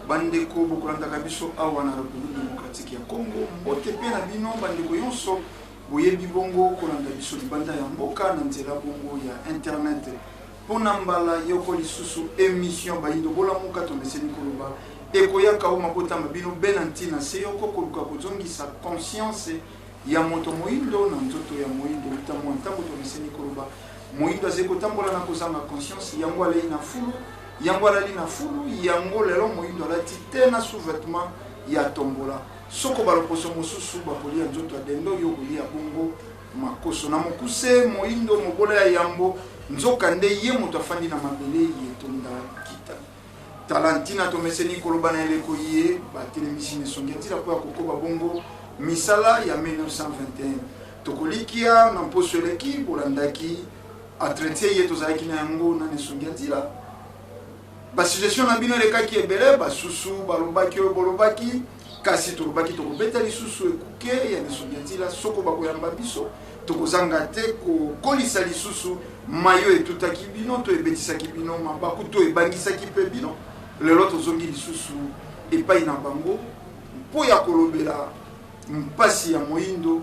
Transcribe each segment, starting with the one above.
bandeko bokolanda kabiso awa na République démocratique ya Congo mbote pe na bino bandeko yonso boyebi bongo kolanda biso libanda ya mboka na nzela bongo ya internet pona mbala yoko lisusu émission bayindo bolamuka tomeseni koloba ekoyaka o mabota mabino benantina seyoko koluka kozongisa conscience ya moto moindo na nzoto ya moindo utamo ntango tomeseni koloba moindo azeko tambola na kozanga conscience yango alei na fulu yango alali na fulu yango lelo moindo alati tena sous-vêtement ya tombola soko baloposo mosusu bapoli ya nzoto adendo yokoli ya bongo makoso na mokuse moindo mobola ya yambo nzoka nde ye moto afandi na mabele yetonda kita talantina tomeseni koloba na eleko ye batelemisi nesongi atila po ya kokoba bongo misala ya 1921 tokolikia na mposo eleki bolandaki entretien ye tozalaki na yango na nesongi atila basuggestion na bino elekaki ebele basusu balobaki oyo bolobaki kasi tolobaki tokobeta lisusu ekuke ya nesongi atila soko bakoyamba biso tokozanga te kokolisa lisusu mayo etutaki bino to ebetisaki bino mabaku to ebangisaki pe bino lelo tozongi lisusu epai na bango mpo ya kolobela mpasi ya moindo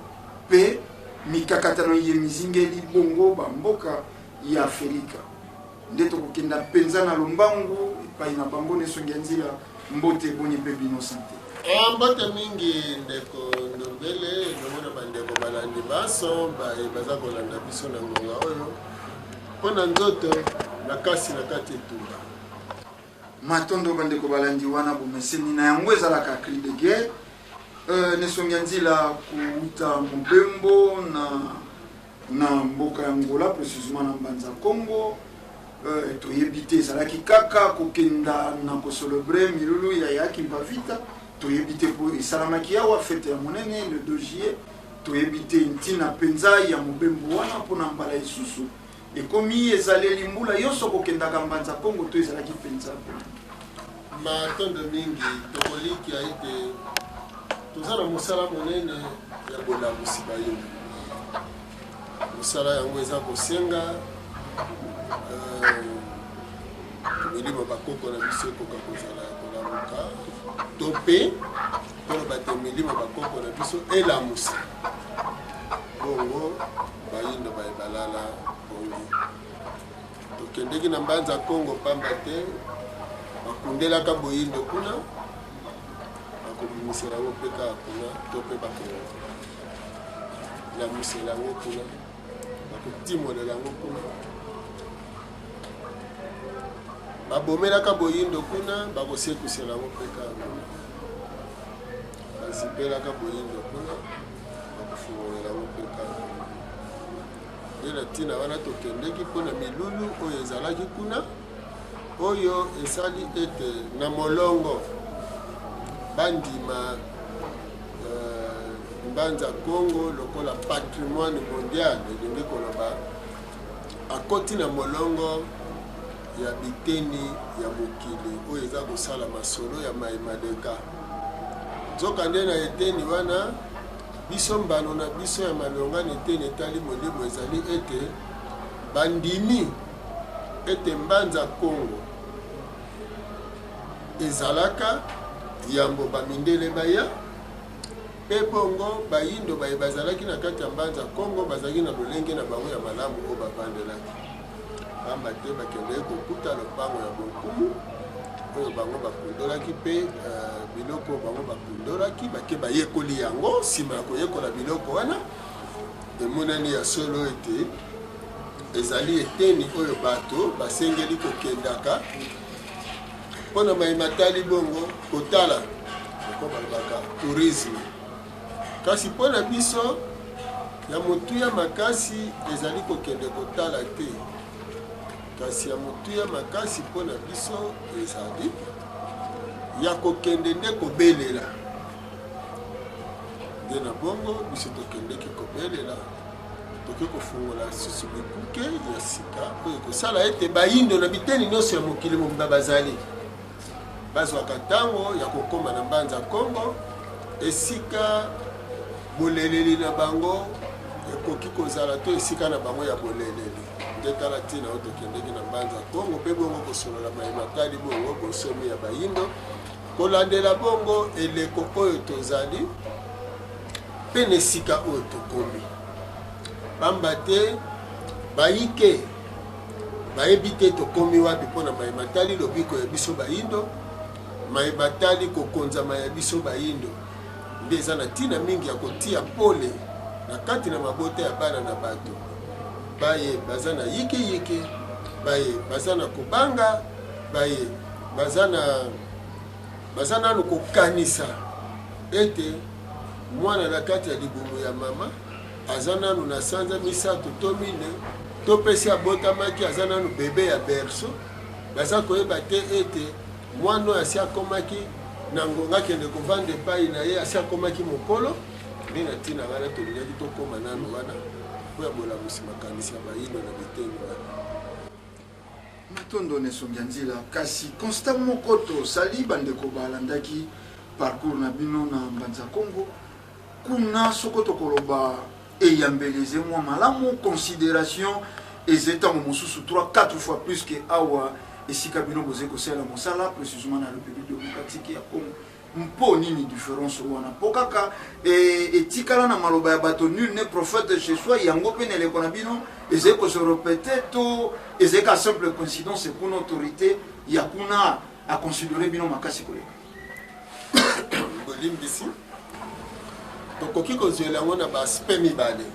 pe mikakatano ye mizingeli bongo bamboka ya Afrika nde tokokenda penza na lombangu epai na bango nesongi nzila mbote bonye pe bino santé mbote mingi ndeko ndombele nomona bandeko balandi baso baza kolanda biso na ngonga oyo mpona nzoto na kasi na kati etumba matondo bandeko balandi wana bomeseni na yango ezalaka cri de guerre nesongi nzila kuuta mobembo na mboka ya Angola précisément na mbanza Congo toyebi te ezalaki kaka kokenda na kosolobre milulu ya yaki mbavita toyebi te po esalamaki awa fete ya monene le 2 juillet toyebi te ntina penza ya mobembo wana mpona mbala lisusu ekomi ezaleli mbula yonso kokendaka mbanza Congo to ezalaki penza matondo mingi tokolikia ete toza na mosala monene ya bolamusi bayini mosala yango eza kosenga milimo bakoko na biso ekoka kozala ya kolamuka to mpe mpona bato milimo bakoko na biso elamusa bongo bayindo baebalala bongo tokendeki na mbanza Congo pamba te bakundelaka boyindo kuna bakobimisela yango mpe kaka kuna to mpe bakolamusela yango kuna bakotimolela yango kuna babomelaka boyindo kuna bakosekusela yango mpe kaka kuna bazipelaka boyindo kuna bakofungolela yango mpe kaka kuna nde na ntina wana tokendeki mpona milulu oyo ezalaki kuna oyo esali ete na molongo bandima mbanza Congo lokola patrimoine mondial elingi koloba akoti na molongo ya biteni ya mokili oyo eza kosala masolo ya mayemadeka nzoka nde na eteni wana biso mbano na biso ya malongani eteni etali molimo ezali ete bandimi ete mbanza Congo ezalaka yambo bamindele baya pe bongo bayindo baye bazalaki na kati ya mbanza Congo bazalaki na lolenge na bango ya malamu oyo bavandelaki pamba te bakendeki kokuta lopango ya bonkumu oyo bango bakundolaki mpe biloko bango bakundolaki bake bayekoli yango nsima ya koyekola biloko wana emonani ya solo ete ezali eteni oyo bato basengeli kokendaka mpona mayematali bongo kotala oko balobaka tourisme kasi mpo na biso ya motuya makasi ezali kokende kotala te, kasi ya motuya makasi mpo na biso ezali ya kokende nde kobelela. Nde na bongo biso tokendeki kobelela, toke kofungola susu bikuke ya sika oyo kosala ete bayindo na biteni nyonso ya mokili mobimba bazali bazwaka ntango ya kokoma na mbanza Kongo, esika boleleli na bango ekoki kozala to esika na bango ya boleleli. Nde tala ntina oyo tokendeki na mbanza Kongo mpe bongo kosolola mayematali bongo bosomi ya bayindo, kolandela bongo eleko oyo tozali mpe na esika oyo tokomi. Pamba te bayike bayebi te tokomi wapi mpo na mayematali lobiko ya biso bayindo, mayematali kokonzama ya biso bayindo nde eza na ntina mingi ya kotia pole na kati na mabota ya bana na bato. Baye baza na yike baye baza na kobanga, baye baza nanu kokanisa ete mwana na kati ya libumu ya mama aza nanu na sanza misato to mine to pesi abotamaki aza nanu bebe ya berso. Baza koyeba te ete mwana oyo asi akomaki na ngonga akende kovanda epai na ye, asi akomaki mokolo. Nde na ntina wana tolingaki tokóma nanu wana po ya bolamusi makanisi ya bayindo na biteni wana. Matondo nesongi ya nzela kasi constat moko tosali bandeko balandaki parcours na bino na mbanza Kongo kuna soko tokoloba eyambeleze mwa malamu considération ezetango mosusu 3-4 fois plus que awa esika bino boze kosala mosala précisément na République démocratique ya Congo. Mpo nini différence wana po kaka etikala na maloba ya bato nul n'est prophète chez soi yango pe neleko na bino eze ko se répéter to eze ka simple coïncidence pour une autorité ya kuna a considérer bino makasi koleka bolimbisi tokoki kozwela yango na baaspe mibale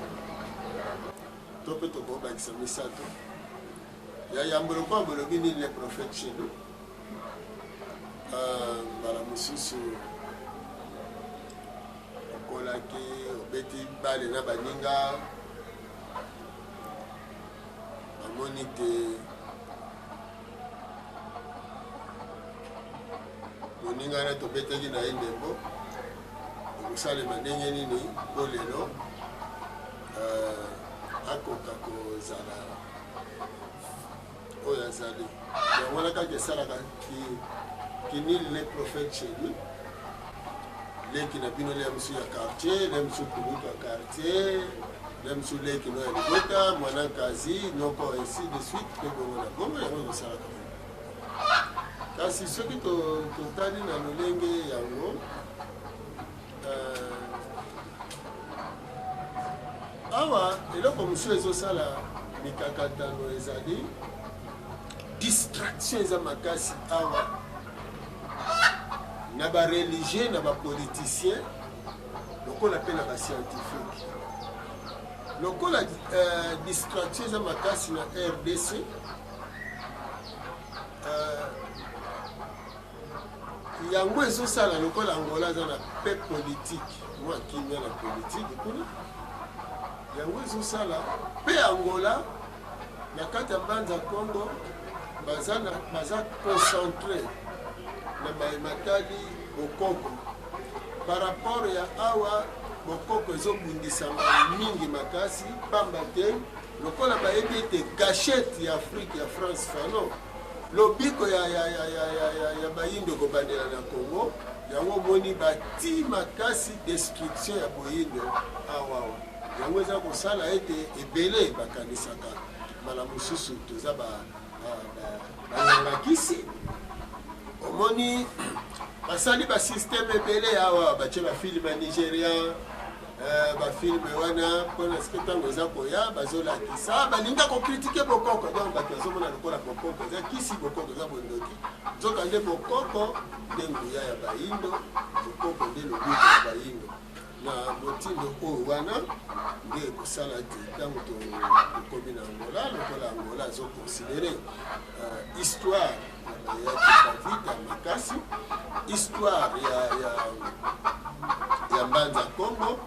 to mpe tokobakisa misato ya yambolo kwa bolobi nini le prophète chez nous. Mbala mosusu okolaki obeti bale na baninga amoni te moninga na tobetaki na ye ndembo okosalema ndenge nini mpo lelo akoka kozala oyo azali yango wana kaka esalaka kinil le prophète chez lui leki na bino le mosu ya quartier le mosu kuluka quartier le mosu leki no ya libota mwana kazi noko ainsi de suite mpe bongo na bongo yango ekosalaka kasi soki totali na lolenge yango awa eloko mosu ezosala mikakatano ezali distraction eza makasi awa na ba religieux na ba politicien lokola pe na ba scientifique lokola distraction eza makasi na RDC yango ezosala lokola Angola aza na pe politique mwa kimia na politique kuna yango ezosala pe Angola na kati ya mbanza Congo baza concentré na mayematali bokoko par rapport ya awa bokoko ezobundisanga mingi makasi pamba te lokola bayebi ete gâchette ya Afrique ya France fano lobiko ya bayindo kobandela na Congo yango moni bati makasi destruction ya boyindo awa yango eza kosala ete ebele bakanisaka mala mosusu toza banyangakisi omoni basali basysteme ebele awa batie bafilme ya nigérien bafilme wana mpona sike ntango eza koya bazolakisa balinga kokritike bokoko donc bato bazomona lokola bokoko eza kisi bokoko eza bondoki nzoka nde bokoko nde nguya ya bayindo bokoko nde lobiko ya bayindo na motindo oyo wana nde ekosala te ntango tokomi na Angola lokola Angola azoconsidere histoire ya David ya makasi histoire ya mbanza Congo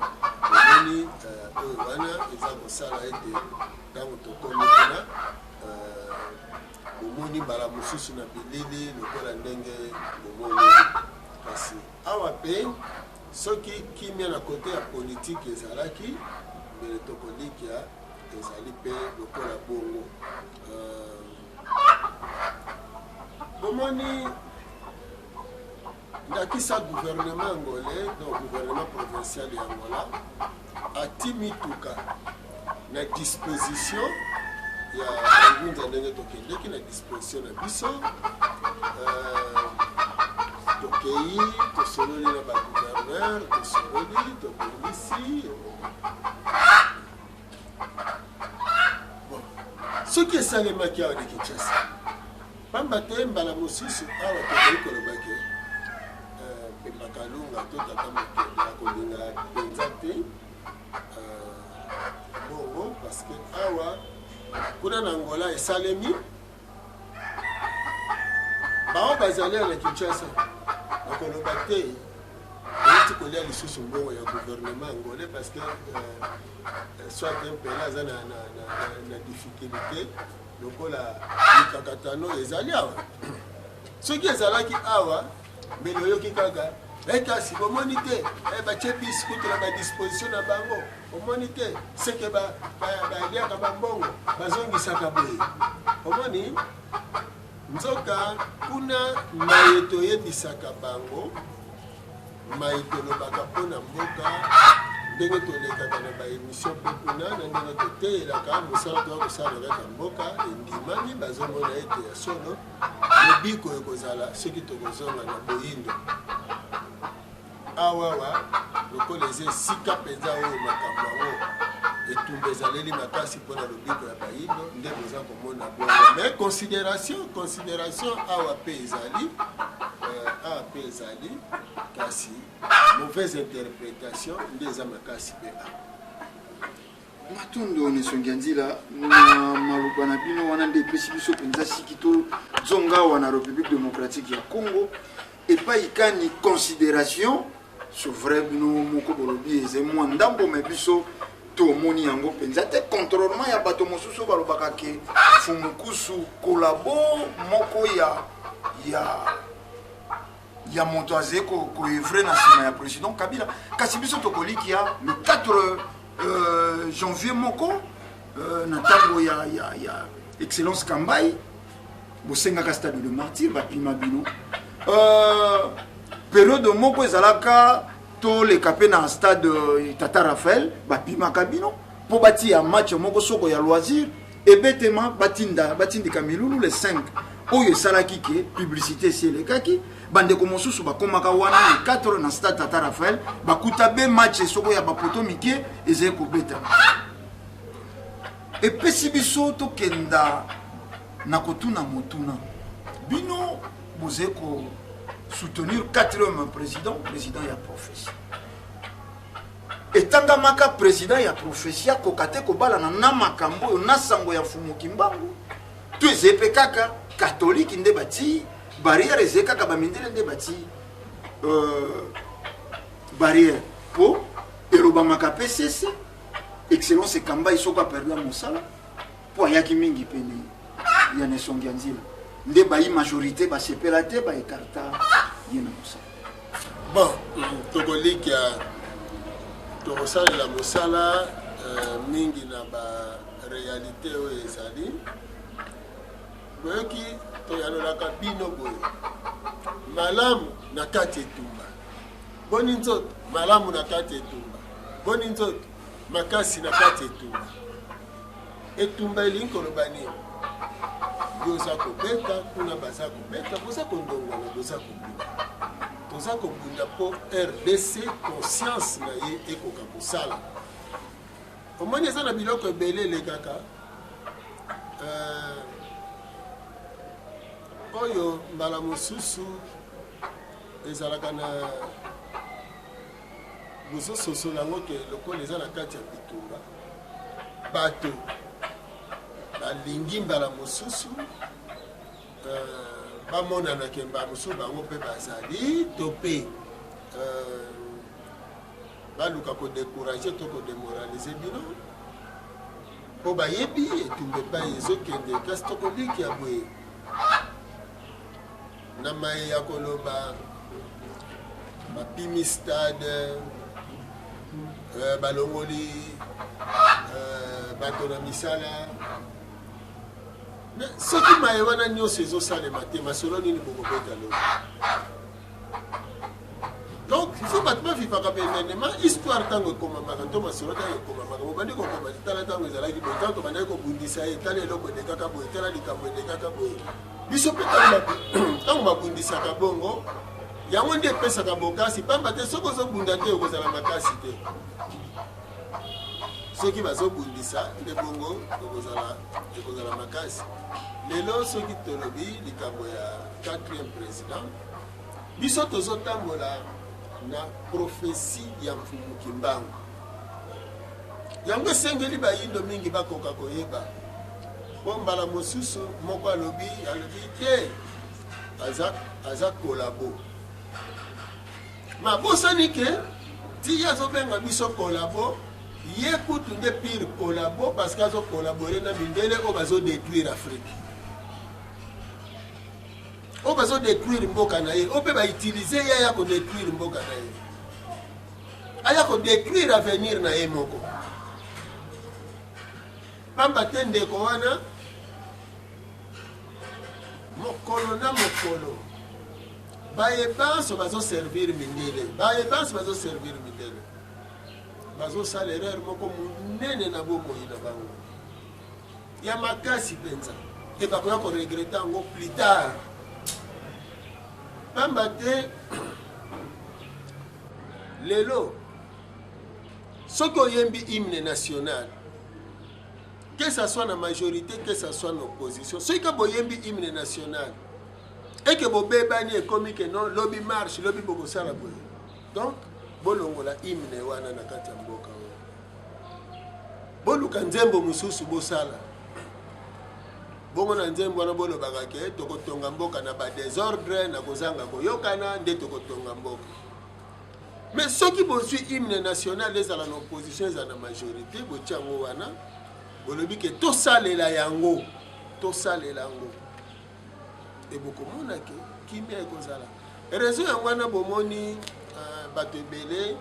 esala ete ntango tokomi kuna bomoni mbala mosusu na bilili lokola ndenge bomoni kasi awa mpe soki kimia na kote ya politike ezalaki mbele tokolikia ezali mpe lokola bongo bomoni ndakisa gouvernement angolais donc gouvernement provincial ya Angola ati mituka na disposition ya ngunza ndenge tokendeki na disposition na biso tokei tosololi na bagouverneur tosololi tobongisi bon soki esalemaki awa na Kinshasa pamba te mbala mosusu awa tokei kolobaki Kalunga to tata mokende akolinga penza te bongo parce que awa kuna na Angola esalemi bao bazali na Kinshasa bakoloba te eti kolia lisusu mbongo ya gouvernement angolais parce que soit un pays aza na difficulté lokola mikakatano ezali awa soki ezalaki awa mbele oyoki kaka kasi bomoni te batie bisi kutu na badisposition na bango omoni te seke baliaka bambongo bazongisaka boye omoni nzoka kuna mayeto oyebisaka bango mayeto olobaka mpona mboka ndenge tolekaka na baémission mpe kuna na ndenge toteyelaka mosala toya kosala kaka mboka endimami bazomona ete ya solo lobiko ekozala soki tokozonga na boyindo awawa lokola eza esika mpenza oyo makambo yango etumba ezaleli makasi mpona lobiko ya bayindo nde boza komona bongo mais considération awa mpe ezali kasi mauvaise interprétation nde eza makasi mpe awa matondo nesongi ya nzela na maloba na bino wana nde epesi biso mpenza siki tozonga awa na république démocratique ya Congo epai kani considération so vrai bino moko bolobi eze mwa ndambo me biso tomoni yango mpenza te contrôlement ya bato mosusu balobaka ke fumukusu kolabo moko ya moto azali koevre na nsima ya président Kabila kasi biso tokoliki ya le 4 janvier moko na ntango ya excellence Kambai bosengaka stade de martyr bapima bino période moko ezalaka toleka mpe na stade Tata Raphaël bapimaka bino mpo batia match moko soko ya loisir ebetema batindika milulu le 5 oyo esalaki ke publicité esi elekaki bandeko mosusu bakomaka wana le 4 na stade Tata Raphaël bakuta be match soko ya bapoto mike ezali kobeta epesi biso tokenda na kotuna motuna bino bozali soutenir 4e président ya prophétie etangamaka président ya prophétie akokate kobalana na makambo oyo na sango ya fumuki mbangu to ezali mpe kaka catholique nde bati barrière ezali kaka bamindele nde bati barrière mpo elobamaka PCC excellence Kambai soko aperdu ya mosala mpo ayaki mingi pene ya nesongi ya nzela nde bayi majorité basepela te baekarta ye na mosala bon tokolikia tokosalela mosala mingi na baréalité oyo ezali boyoki toyanolaka bino boye malamu na kati etumba boni nzoto malamu na kati etumba boni nzoto makasi na kati etumba etumba elingi koloba nini boza kobeta kuna baza kobeta boza kondongwana boza kobunda toza kobunda mpo RDC conscience na ye ekoka kosala omoni eza na biloko ebele elekaka oyo mbala mosusu ezalaka na bozososola yango ke lokola eza na kati ya bitumba bato balingi mbala mosusu bamonanake mbala mosusu bango mpe bazali to mpe baluka kodécourage to kodémoralize bino po bayebi etumba epai ezokende kasi tokoliki ya boye na mai ya koloba bapimi stade balongoli bato na misala soki maye wana nyonso ezosalema te masolo nini bokobeta lobi donc il faut bato bavivaka baévénement histoire ntango ekomamaka to masolo ntango ekomamaka bobandi kokoma tala ntango ezalaki boye ntango tobandaki kobundisa ye tala eloko elekaka boye tala likambo elekaka boye biso mpe ntango babundisaka bongo yango nde epesaka bokasi pamba te soki ozobunda te okozala makasi te soki bazobundisa nde bongo ekozala makasi lelo soki tolobi likambo ya 4e président biso tozotambola na profesi ya mfumuki mbangu yango esengeli bayindo mingi bakoka koyeba po mbala mosusu moko alobi te aza kolabo mabosani ke ti azobenga biso kolabo ye kutu nde pire kolabo parce que azokolabore na mindele oyo bazodétruire Afrique oyo bazodétruire mboka na ye oyo mpe bautilize ye aya kodétruire mboka na ye aya kodétruire avenir na ye moko pamba te ndeko wana mokolo na mokolo bayebanso bazoservir mindele bazosala erreur moko monene na bomoi na bango ya makasi mpenza e bakoya koregrete yango plus tard pamba te lelo soki oyembi hymne national que ça soit na majorité que ça soit na opposition soki ka boyembi hymne national eke bobebani ekomi ke non lobi marche lobi bokosala boye donc bolongola hymne wana na kati ya mboka oyo boluka nzembo mosusu bosala bongo na nzembo wana bolobaka ke tokotonga mboka na badésordre na kozanga koyokana nde tokotonga mboka mais soki bozwi hymne national ezala na opposition ezala na majorité botia yango wana bolobi ke tosalela yango ebokomona ke kimia ekozala raison yango wana bomoni bato ebele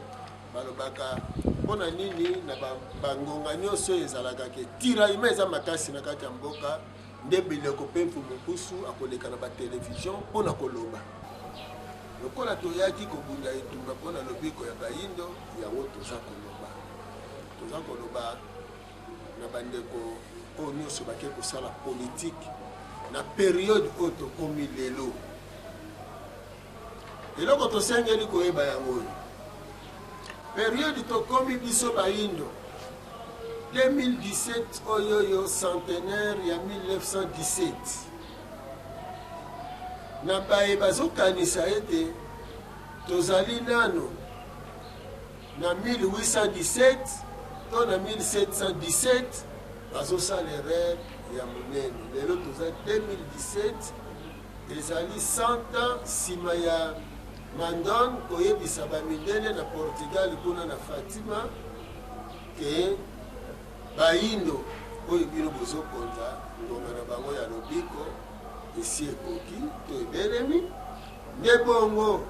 balobaka mpona nini na bangonga nyonso ezalaka ke tiraillement eza makasi na kati ya mboka nde biloko mpe mfumukusu akoleka na batelevizio mpona koloba lokola toyaki kobunda etumba mpona lobiko ya bayindo yango toza koloba na bandeko oyo nyonso bake kosala politike na periode oyo tokomi lelo eloko tosengeli koyeba yango oyo periode tokomi biso bayindo 2017 oyo centenaire ya 1917 na baye bazokanisa ete tozali nano na 1817 to na 1717 bazosala erreur ya monene lelo toza 2017 ezali 100 ans nsima ya Mandon koyebisa bamindele na Portugal kuna na Fatima ke bayindo oyo bino bozokonza ngonga na bango ya lobiko esi ekoki to ebelemi nde bongo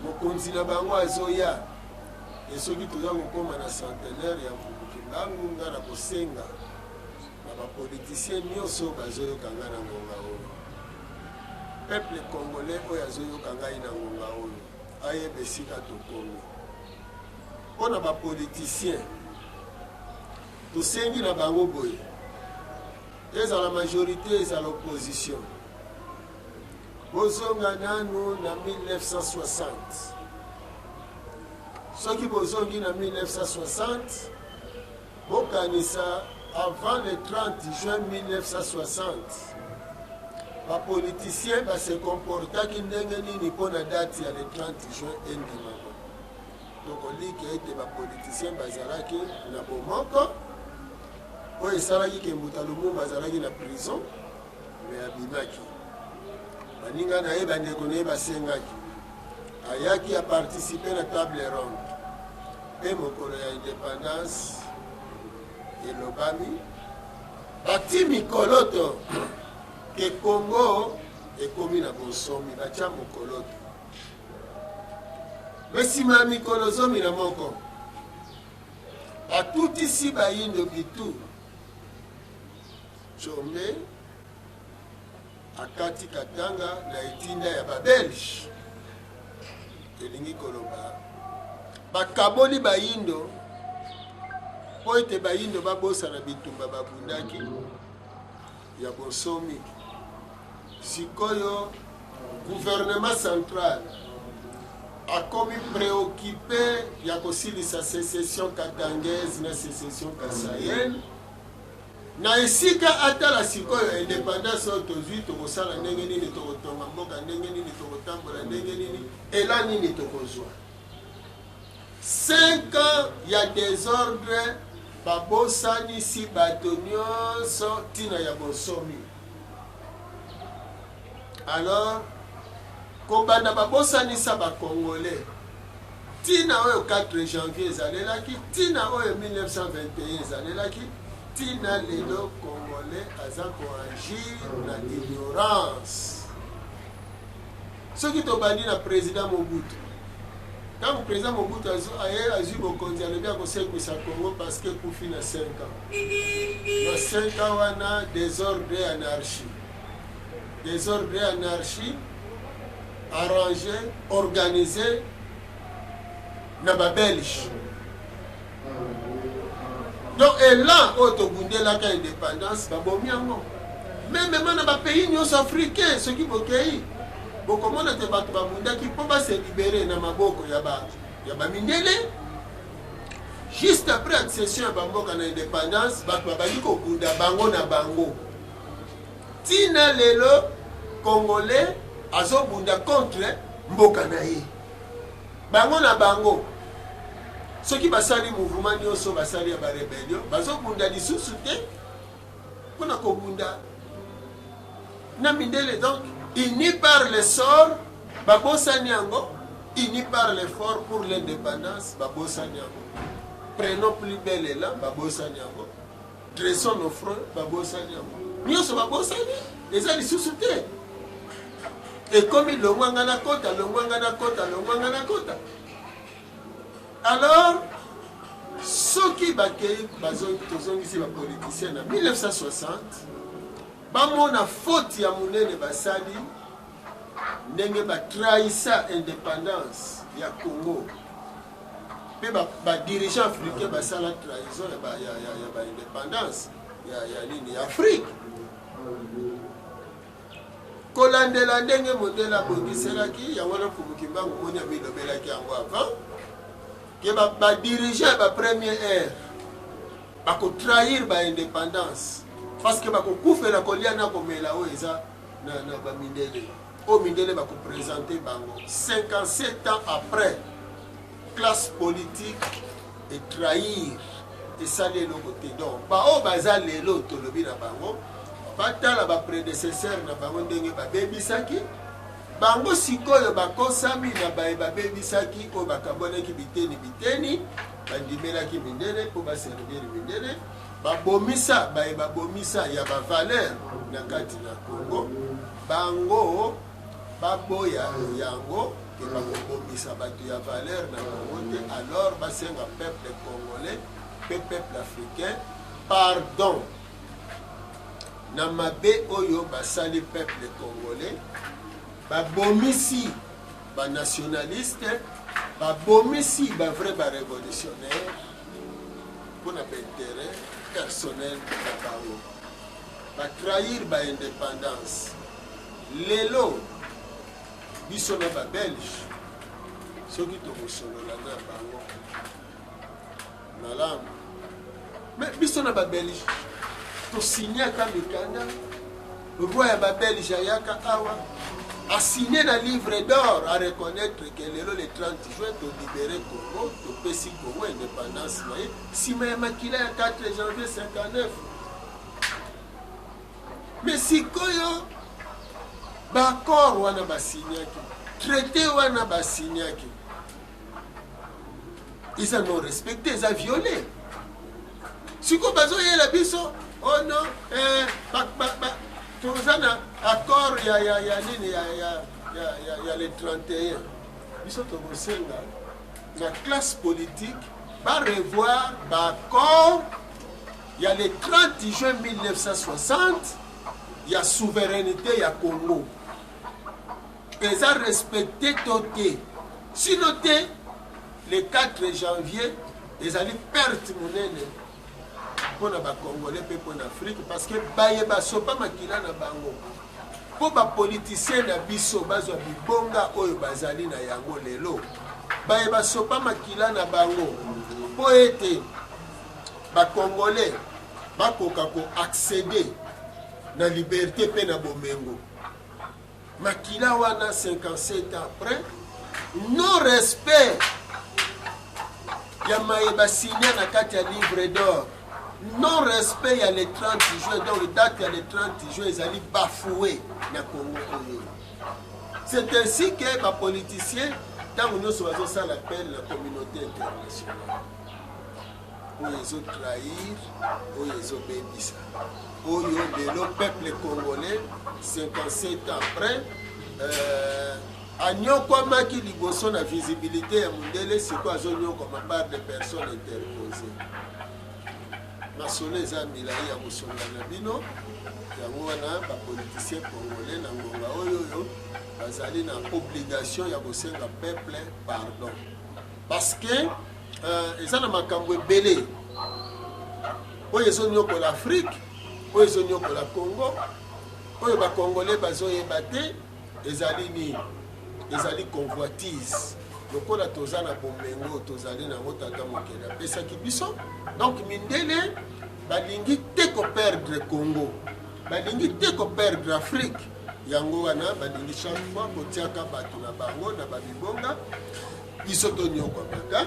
mokonzi na bango azoya esoki toza kokoma na centenaire ya mfumuki mbangu nga na kosenga na bapolitisien nyonso bazoyoka nga na ngonga oyo peuple congolais oyo azoyoka ngai na ngonga oyo ayeba esika tokomi mpona bapolitisien tosengi na bango boye ezala majorité ezala opposition bozonga nanu na 1960 soki bozongi na 1960 bokanisa avant le 30 juin 1960 bapolitisien base comportaki ndenge nini mpona date ya le 30 juin endimako tokoliki ete bapolitisien bazalaki na bomoko oyo esalaki ke mbuta lumumba azalaki na prison me abimaki baninga na ye bandeko na ye basengaki ayaki aparticipe na table ronde mpe mokolo ya indépendance elobami bati mikoloto ke Congo ekomi na bonsomi batia mokoloto besima mikolo zomi na moko atutisi bayindo bitu Chombe akati katanga na etinda ya babelge elingi koloba bakaboli bayindo po ete bayindo babosana bitumba babundaki ya bonsomi sikoyo gouvernement central akomi préoccupé ya kosilisa sécession katangaise na sécession kasayenne na esika atala sikoyo indépendance oyo tozwi tokosala ndenge nini tokotonga mboka ndenge nini tokotambola ndenge nini ela nini tokozwa 5 ans ya désordre babosanisi bato nyonso ntina ya bonsomi alors kobanda babosanisa bakongolais ntina oyo 4 janvier ezalelaki ntina oyo 1921 ezalelaki ntina lelo congolais aza koagir na ignorance soki tobandi na président Mobutu ntango président Mobutu aye azwi bokonzi alobi akosekwisa Congo parce que kufi na 5 ans na 5 ans wana désordre anarchie arrangé organisé na babelge donc elan oyo tobundelaka indépendance babomi yango meme na bapays nyonso africain soki bokei bokomona te bato babundaki mpo base libere na maboko ya bamindele juste après accession ya bamboka na indépendance bato babali kobunda bango na bango ntina lelo congolais azobunda contre mboka na ye bango na bango soki basali mouvement nyonso basali ya barebellion bazobunda lisusu te mpona kobunda na mindele donc unis par le sort babosani yango unis par l'effort pour l'indépendance babosani yango prenons plus bel élan babosani yango dressons nos fronts babosani yango nyonso babosani eza lisusu te ekomi longwanga na kota alors soki bakei tozongisi bapoliticien na 1960 bamona faute ya monene basali ndenge batrahisa indépendance ya Congo mpe badirigant africain basala trahison ya baindépendance ya nini ya Afrique kolandela ndenge modele abongiselaki yango na Fumukimbangu moni amilobelaki yango avant ke badirigant bapremière ère bakotrahir baindépendance parce que bakokufela kolia na komela oyo eza na bamindele oyo mindele bakoprésente bango 57 ans après classe politique et trahir esali eloko te donc baoyo baza lelo tolobi na bango batala baprédécesseur na bango ndenge babebisaki bango sikoyo bakosami na babebisaki oyo bakabonaki biteni bandimelaki mindele mpo baservir mindele babomisa ya bavaleur na kati na Congo bango baboya yango ke bakobomisa bato ya valeur na Congo te alors basenga peuple congolais pe peuple africain pardon na mabe oyo basali peuple congolais babomisi banationaliste babomisi bavrai barévolutionnaire mpona baintérêt personnel na bango batrahir baindépendance lelo biso na babelge soki tokosolola na bango malamu me biso na babelge tosignaka mikanda roi ya babelge ayaka awa asigné na livre d'or à reconnaître que lelo le 30 juin tolibere Congo topesi Congo indépendance na ye nsima ya makila ya 4 janvier 59 mais sikoyo baaccord wana basignaki traité wana basignaki eza non respecté eza violé sikoyo bazoyela biso oh non tozana accord ya nini ya le 31 biso tokosenga la classe politique va revoir l'accord il y a le 30 juin 1960 il y a souveraineté ya Congo et ça respecté toté sinon le 4 janvier ils allaient perdre monene pour les Congolais et pour l'Afrique parce que bayeba sopa makila na bango pour les politiciens na biso bazwa bibonga oyo bazali na yango lelo bayeba sopa makila na bango pour ete ba Congolais bakoka ko accéder na liberté pe na bomengo makila wana 57 ans après non respect ya mayeba signé na kati ya livre d'or non respect ya le 30 juin donc date ya le 30 juin ils allaient bafouer na Congo. C'est ainsi que les politiciens tant que nous sommes ça l'appel la communauté internationale où ils ont trahir où ils ont béni où le peuple congolais 57 ans après anyokwamaki liboso na visibilité ya mundele siko azonyokoma par de personnes interposées masolo eza milai ya kosonga na bino yango wana bapoliticien congolais na ngonga oyo bazali na obligation ya kosenga peuple pardon parce que eza na makambo ebele oyo ezonyokola Afrique oyo ezonyokola Congo oyo bacongolais bazoyeba te ezali nini ezali convoitise lokola toza na bomengo tozali nango tata mokili apesaki biso donc mindele balingi te koperdre Congo balingi te koperdre Afrique yango wana balingi chaque fois kotiaka bato na bango na babibonga biso tonyokwamaka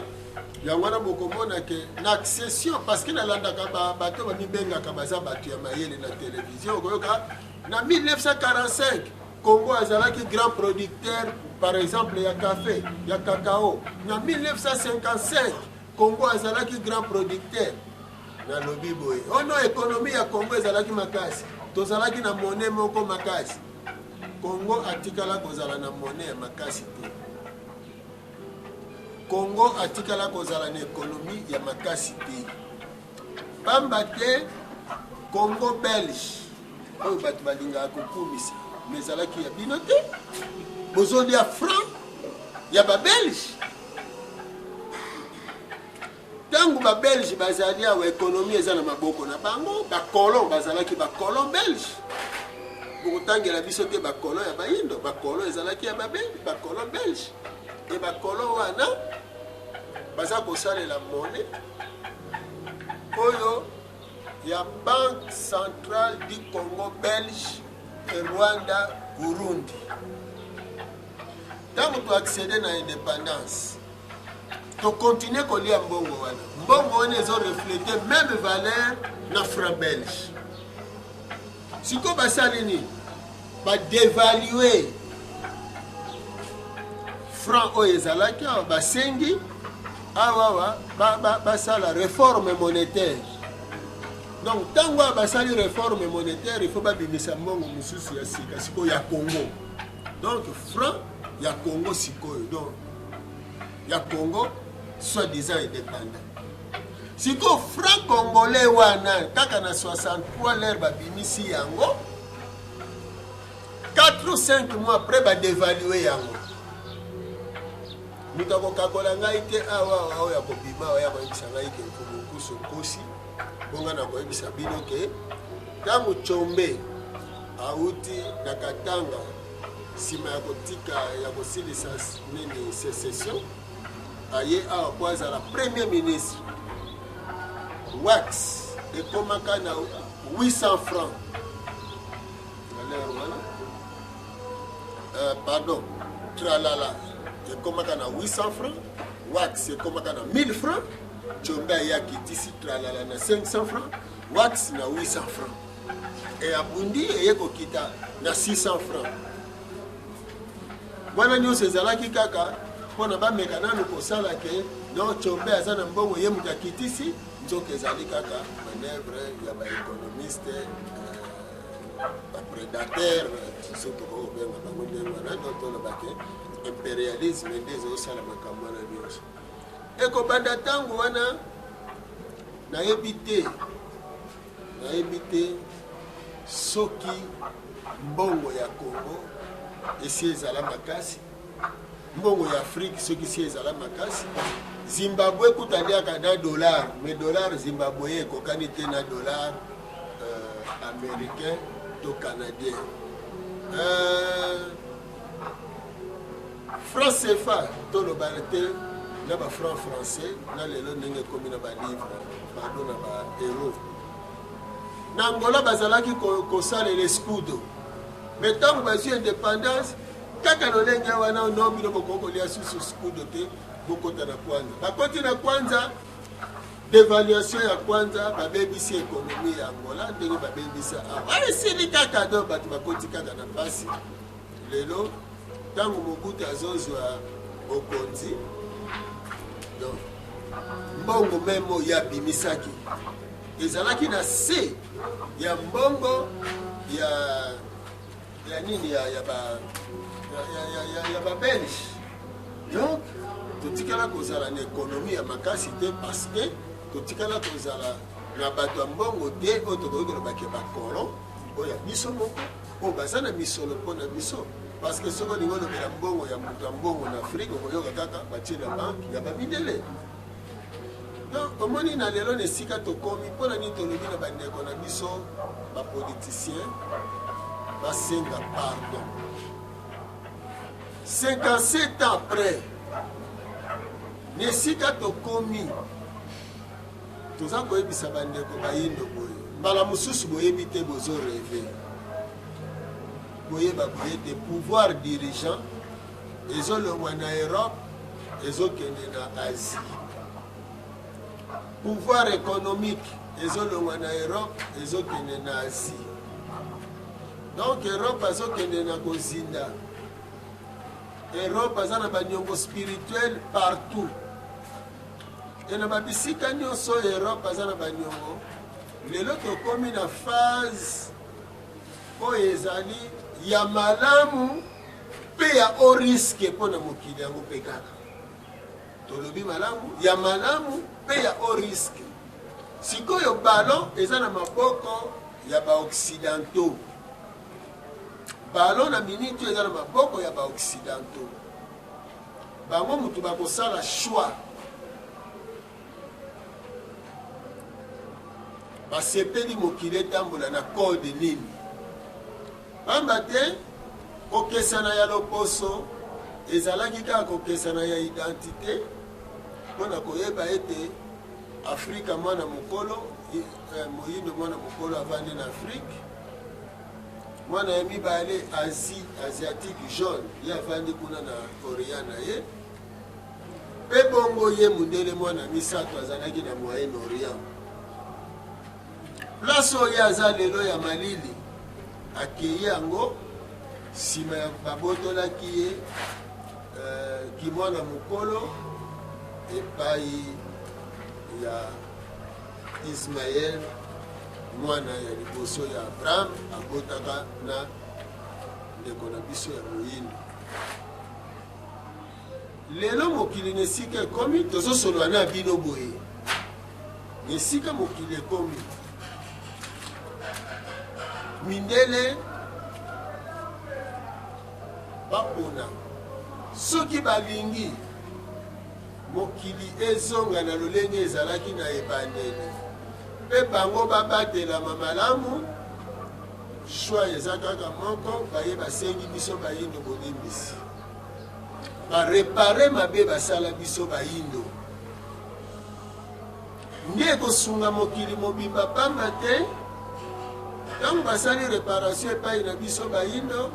yango wana bokomona ke na accession parce que nalandaka bato bamibengaka baza bato ya mayele na télévision okoyoka na 1945 Congo azalaki grand producteur par exemple ya café ya cacao na 1955 Congo azalaki grand producteur na lobi boye ono économie ya Congo ezalaki makasi tozalaki na monnaie moko makasi Congo atikala kozala na monnaie ya makasi te Congo atikala kozala na économie ya makasi te pamba te Congo belge oyo bato balingaka kokumisa mais ezalaki ya bino te bozoli ya franc ya babelge ntango babelge bazali awa économie eza na maboko na bango bacolon bazalaki bacolon belge bokotangela biso te bacolon ya bayindo bacolon ezalaki ya babelge bacolon belge e bacolon wana baza kosalela monnaie oyo ya banque centrale du Congo belge et Rwanda Burundi ntango toaccéder na indépendance tokontinue kolia mbongo wana ezoreflete même valeur na franc belge siko basali nini badevalue franc oyo ezalaki awa basengi awawa basala réforme monétaire donc ntango awa basali réforme monétaire il faut babimisa mbongo mosusu ya sika sikoyo ya Congo donc franc ya Congo sikoyo donc ya Congo soi-disant indépendant siko franc congolais wana kaka na 63 l'heure babimisi yango 4 ou 5 mois après badévaluer yango moto akokakola ngai te awa oyo ya kobima oyo ya koyebisa ngai ke komokusu nkosi bonga na koyebisa bino ke ntango Tshombe auti na Katanga nsima ya kotika ya kosilisa nini sécession aye awa po azala premier ministre wax ekomaka na 800 francs pardon tralala ekomaka na 800 francs wax ekomaka na 1000 francs Tshombe ayaki tisi tralala na 500 francs wax na 800 francs e abundi eye kokita na 600 francs wana nyonso ezalaki kaka mpona bameka nanu kosala ke no Tshombe aza na mbongo ye mutu akitisi nzoka ezali kaka manœuvre ya baéconomiste baprédateur soki okobenga bango ndenge wana dotolobake impérialisme nde ezosala makambo wana nyonso ekobanda ntango wana nayebi te soki mbongo ya Congo esi ezala makasi mbongo ya Afrique soki esi ezala makasi Zimbabwe kutaliaka na dollar mais dollar Zimbabwe ekokani te na dollar américain to canadien franc CFA tolobana te na bafranc français na lelo ndenge ekomi na balivre pardon na baeuro na Angola bazalaki kosalela escudo mais ntango bazwi indépendance kaka lolenge wana no bino bokokolia susu escudo te bokota na kwanza bakoti na kwanza dévaluation ya kwanza babebisi ekonomi ya Angola ndenge babebisa awa esili kaka do bato bakoti kaka na mpasi lelo ntango Mobutu azozwa bokonzi donc mbongo memo ya bimisaki ezalaki na se ya mbongo ya nini ya babelge donc totikala kozala na ekonomi ya makasi te parce que totikala kozala na bato ya mbongo te oyo tokoki kolobaki bakolon oyo ya biso moko oyo baza na misolo mpo na biso parce que soki olingi olobela mbongo ya moto ya mbongo na Afrique okoyoka kaka batie na banke ya bamidele donc omoni na lelo na esika tokomi mpona nini tolobi na bandeko na biso bapoliticien basenga pardon 57 ans après na esika tokomi toza koyebisa bandeko bayindo boye mbala mosusu boyebi te bozoreve boyeba boye te pouvoir dirigeant ezolongwa na Europe ezokende na Asie pouvoir économique ezolongwa na Europe ezokende na Asie donc Europe azokende na kozinda Europe aza na banyongo spirituel partout et na babisika nyonso Europe aza na banyongo lelo tokomi na phase oyo ezali ya malamu mpe ya haut risque mpona mokili yango mpe kaka tolobi malamu ya malamu mpe ya haut risque sikoyo ballon eza na maboko ya baoccidentaux ballon na miniti eza na maboko ya baoccidentaux bango mutu bakosala choix basepeli mokili etambola na code nini pamba te kokesana ya loposo ezalaki kaka kokesana ya identité mpona koyeba ete Afrika mwana mokolo moyindo mwana mokolo avandi na Afrique mwana ya mibale Asie asiatique jaune ye avandi kuna na Orient na ye mpe bongo ye mundele mwana misato azalaki na Moyen Orient place oyo aza lelo ya malili akei yango nsima ya babotolaki ye kimwana mokolo epai ya Ismael mwana ya liboso ya Abraham abotaka na ndeko na biso ya moyindo lelo mokili na esika ekomi tozosolola na bino boye na esika mokili ekomi mindele bapona soki balingi mokili ezonga na lolenge ezalaki na ebandeli mpe bango babatelama malamu shwa eza kaka moko baye basengi biso bayindo bolimbisi barepare mabe basala biso bayindo nde kosunga mokili mobimba pamba te ntango basali réparation epai na biso bayindo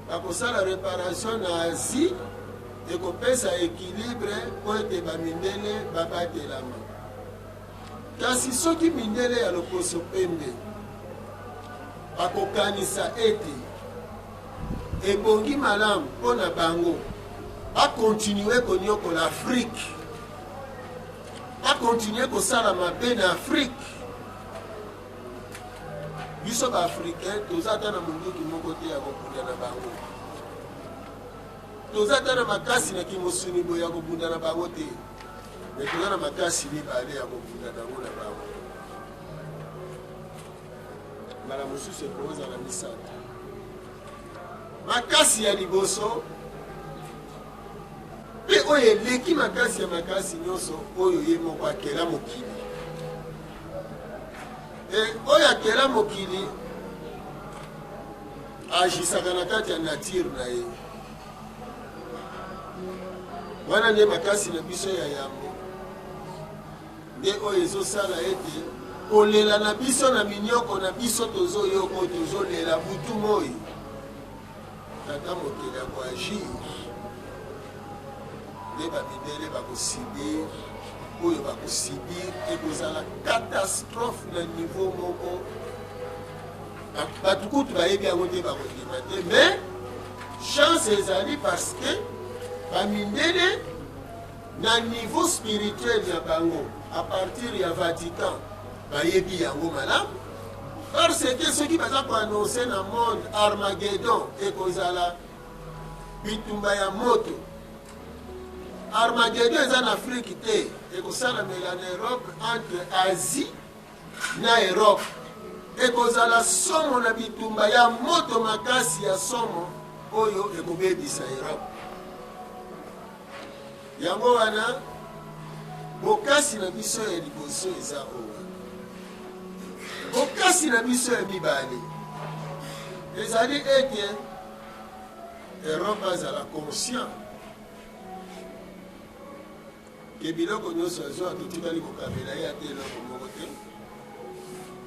bakosala réparation na Asie ekopesa équilibre po ete bamindele babatelama kasi soki mindele ya loposo pembe bakokanisa ete ebongi malamu mpona bango à continuer à l'Afrique, à continuer à faire en Afrique. Nous sommes africains, tous attendons mon qui mon côté à Bouddha Bango. Tous attendons ma casse qui m'a souni boya Bouddha Bango. Mais tous attendons ma casse qui va aller à Bouddha Bango. Madame Moussou se pose à la mission. Makasi ya liboso pe oyo eleki makasi ya makasi nyonso oyo ye moko akela mokili oyo akela mokili agisaka na kati ya nature na ye wana nde makasi na biso ya yambo nde oyo ezosala ete kolela na biso na minyoko na biso tozoyoka tozolela butu moi tata mokili akoagir nde bamidele bakosibir oyo bakosibir ekozala catastrophe na niveau moko bato kutu bayebi yango te bakondima te mais chance ezali parce que bamindele na niveau spirituel ya bango à partir ya Vatican bayebi yango malamu parce que soki baza koannonce na monde Armageddon ekozala bitumba ya moto. Armageddon eza na Afrique te ekosalamela na Europe entre Asie na Europe ekozala somo na bitumba ya moto makasi ya somo oyo ekobebisa Europe. Yango wana bokasi na biso ya liboso eza oyo bokasi na biso ya mibale ezali ete Europe azala conscient ke biloko nyonso azwa totikali kokabela ye ate eloko moko te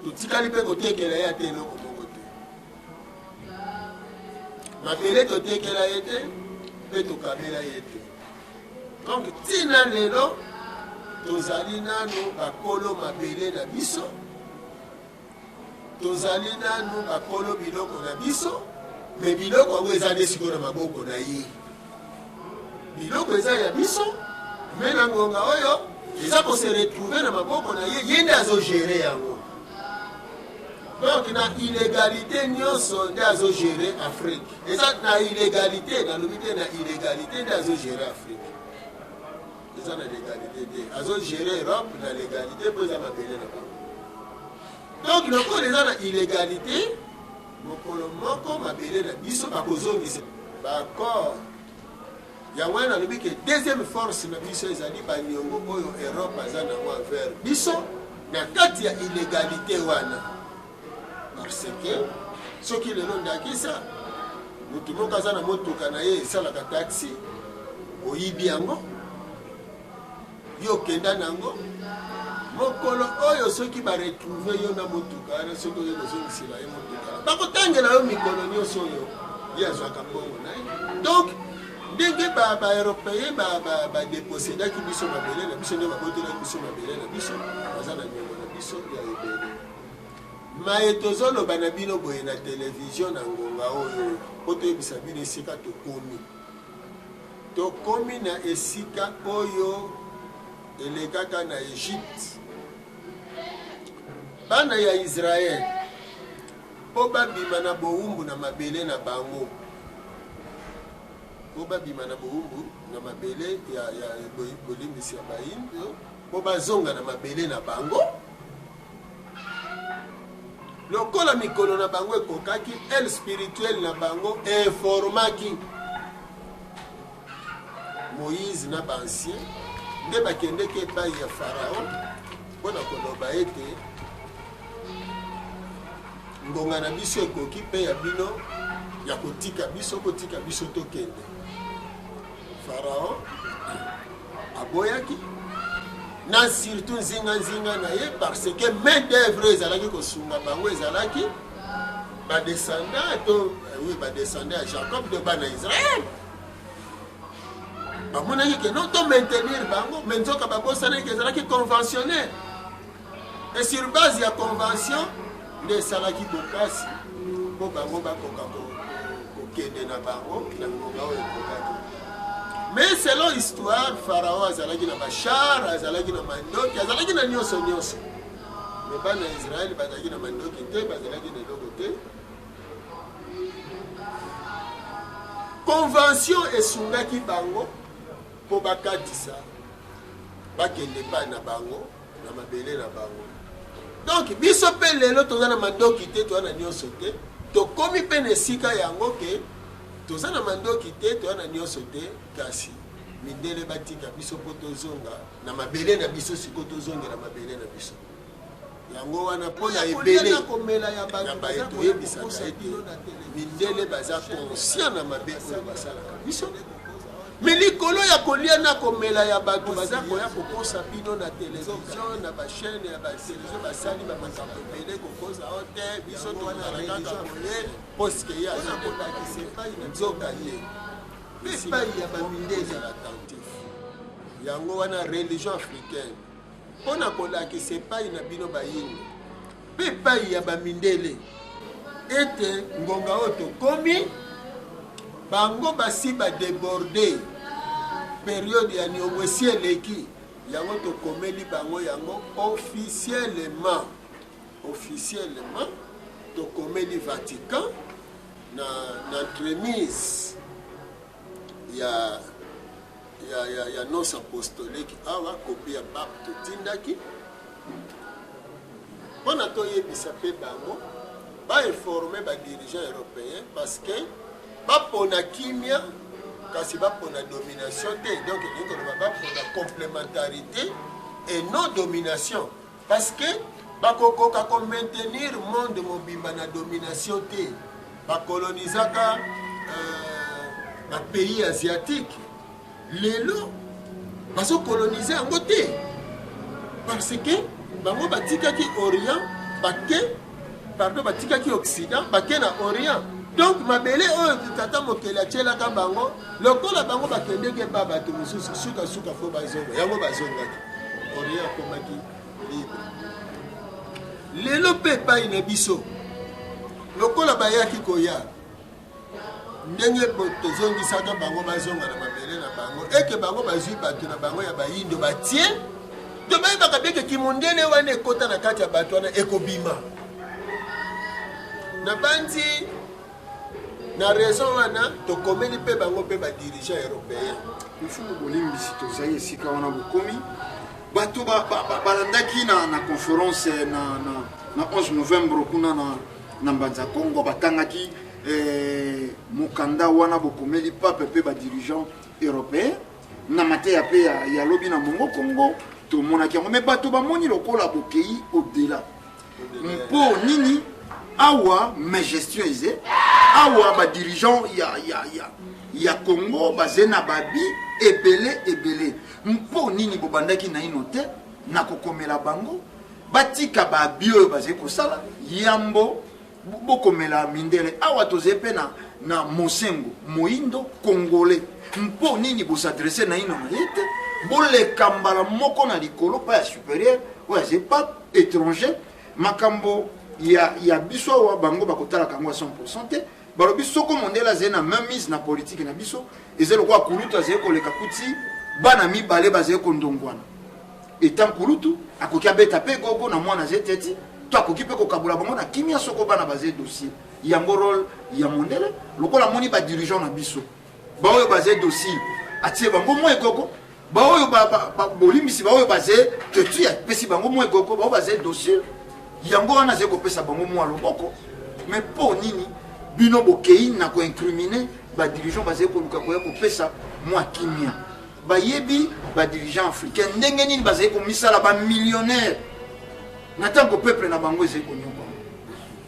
totikali mpe kotekela ye ate eloko moko te mabele totekela ye te mpe tokabela ye te donc ntina lelo tozali nano bakolo mabele na biso tozali nanu bakolo biloko na biso me biloko yango eza nde sikoyo na maboko na ye biloko eza ya biso me na ngonga oyo eza kose retrouve na maboko na ye ye nde azogere yango donc na illégalité nyonso nde azogere Afrique eza na illégalité nalobi te na illégalité nde azogere Afrique eza na légalité te azogere Europe na légalité mpo eza mabele na bango. Donc, nous avons une illégalité, nous avons mabele na biso bakozongisa d'accord. Yango na lobi ke deuxième force na biso ezali baniongo oyo Europe aza na mwa vers biso na kati ya illégalité wana. Parce que soki lelo ndakisa mutu moko aza na motoka na ye esalaka taxi oyibi yango yo kenda nango mokolo oyo soki baretrouve yo na motuka wana soki oyo kozongisela ye motuka bakotangela yo mikolo nyonso oyo ye azwaka mbongo na ye. Donc ndenge baeuropéen badeposedaki biso mabele na biso nde babotelaki biso mabele na biso baza na nyongo na biso ya ebele maye tozoloba na bino boye na televizio na ngonga oyo po toyebisa bino esika tokomi na esika oyo elekaka na Egypte. Bana ya Israel po babima na bowumbu na mabele na bango po babima na bowumbu na mabele ya bolimbisi ya bayindo po bazonga na mabele na bango lokola mikolo na bango ekokaki el spirituel na bango informaki Moïse na bansien nde bakendeki epai ya Pharaon mpona koloba ete ngonga na biso ekoki mpe ya bino ya kotika biso tokende. Pharaon aboyaki na surtout nzinga na ye parce que main d'œuvre ezalaki kosunga bango ezalaki badescendant to oui badescendant ya Jacob de bana Israël bamonaki ke non to maintenir bango mais nzoka babosanaki ezalaki conventionnel et sur base ya convention nde esalaki bokasi mpo bango bakoka kokende na bango na ngonga oyo ekokaki. mais selon histoire Pharaon azalaki na bachar azalaki na mandoki azalaki na nyonso nyonso mais bana Israël bazalaki na mandoki te bazalaki na eloko te. Convention esungaki bango po bakatisa bakende pa na bango na mabele na bango. Donc biso pe lelo toza na mandoki te toza na nyonso te tokomi pe na esika yango ke toza na mandoki te toza na nyonso te kasi mindele batika biso po tozonga na mabele na biso siko tozongela mabele na biso yango wana mpona ebele ya bato oyebisaka ete mindele baza conscient na mabe oyo basalaka biso me likolo ya kolia na komela ya bato baza koya kokosa bino na televizio na bachaine ya batelevizio basali bamakambo ebele kokosa o te biso tozala kaka koye poske ye aza kolakisa epai na nzoka ye epai ya bamindele attentif yango wana religion africaine mpona kolakisa epai na bino bayini mpe epai ya bamindele ete ngonga oyo tokomi bango basi badeborde période ya niongo esi eleki yango tokomeli bango yango officiellement tokomeli Vatican na entremise ya nos apostolique awa kopi ya pape totindaki mpona toyebisa mpe bango bainforme badirigeant européen parce que bapona kimia kasi bapona domination te donc nikoloba bapona complémentarité et non domination parce que bakokoka komaintenir monde mobimba na domination te bakolonizaka bapays asiatique lelo bazokolonize yango te parce que bango batikaki orient batikaki occident bake na orient. Donc mabele oyo tata mokeli atielaka bango lokola bango bakendeke pa bato mosusu suka fo bazonga yango bazongaki orient akomaki libre lelo mpe epai na biso lokola bayaki koya ndenge tozongisaka bango bazonga na mabele na bango eke bango bazwi bato na bango ya bayindo batie to bayebaka beke kimondele wana ekota na kati ya bato wana ekobima na bandi na raison wana tokomeli mpe bango mpe badirigeant européen mfumu bolimbisi tozali esika wana bokomi bato balandaki na conférence na 11 novembre kuna na mbanza Congo batangaki mokanda wana bokomeli pape mpe badirigeant européen na mateya mpe ya lobi na mongo Congo tomonaki yango me bato bamoni lokola bokei au-delà mpo nini awa magestion eze awa ba dirigeant ya Congo baze na babi ebele mpo nini bobandaki na ino te na kokomela bango batika babi oyo baze kosala yambo bokomela mindele awa toze pe na mosengo moindo congolais mpo nini bosadresse na ino na yete boleka mbala moko na likolo pa ya supérieur oyo aze pas étranger makambo ya biso awa bango bakotalaka yango 100% te balobi soko mondele azali na même mise na politique na biso ezali lokola kulutu azali koleka kuti bana mibale bazali kondongwana etant kulutu akoki abeta mpe gogo na mwana azali teti to akoki mpe kokabula bango na kimia soko bana bazali dossier yango role ya mondele lokola moni badirigeant na biso baoyo bazali dossier atie bango mwa egogo baoyo bolimbisi baoyo bazali teti apesi bango mwa egogo baoyo bazali dossier yango wana azali kopesa bango mwa loboko mais mpo nini bino bokei na koincrimine badirigeant bazali koluka koya kopesa mwa kimia bayebi badirigeant africain ndenge nini bazali komisala bamillionnaire na ntango peuple na bango ezali konyoka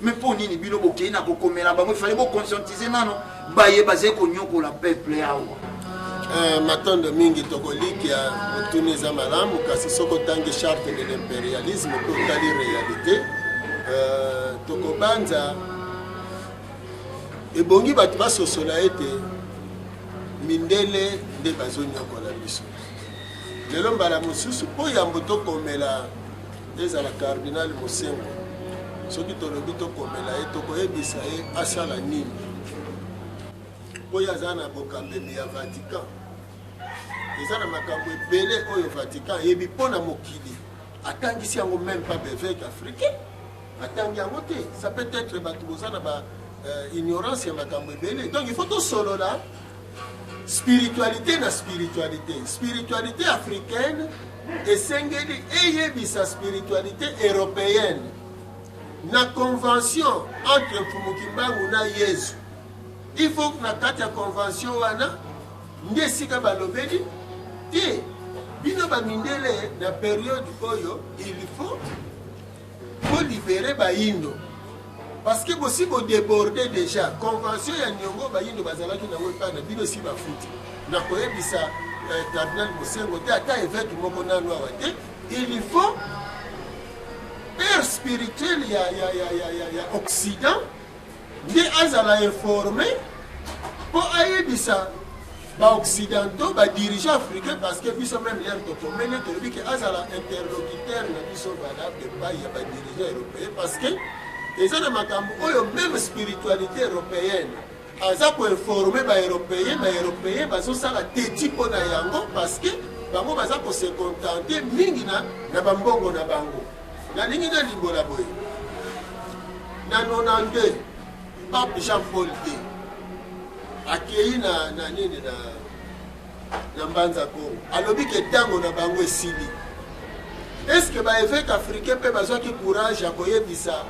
mais mpo nini bino bokei na kokomela bango ifale boconscientize nano baye bazali konyokola peuple awa matondo mingi tokolikia motuni eza malamu kasi soko tangi charte de l'impérialisme mpe otali réalité tokobanza ebongi bato basosola ete mindele nde bazonyokola biso lelo mbala mosusu mpo yambo tokomela ezala cardinal mosengo soki tolobi tokomela ye tokoyebisa ye asala nini oyo aza na bokambeli ya Vatican eza na makambo ebele oyo Vatican yebi mpona mokili atangisi yango même pas bevêque africain atangi yango te ça peut être bato boza na ba ignorance ya makambo ebele donc il faut tosolola spiritualité na spiritualité africaine esengeli eyebisa spiritualité européenne na convention entre Mfumukimbangu na Yesu. Il faut que na kati ya convention wana nde sika balobeli te bino bamindele na période oyo il faut libérer bayindo parce que bosi bo déborder déjà convention ya Nyongo bayindo bazalaki na wepana bino si bafuti na koyebisa cardinal Mosengo te ata évêque moko nanu awa te il faut père spirituel ya Occident nde azala informé pour ayebisa ba occidentaux ba dirigeants africains parce que biso même l'air tokomene tolobi que azala interlocuteur na biso valable pa ya ba dirigeants européens parce que eza na makambo oyo même spiritualité européenne aza ko informer ba européens bazosala teti mpona yango parce que bango baza ko se contenter mingi na bambongo na bango na ningi na limbola boye na 92 Pape Jean-Paul II akei na nini na Mbanza Congo alobi ke tango na bango esili est-ce que ba évêque africain pe bazwaki courage ya koyebisa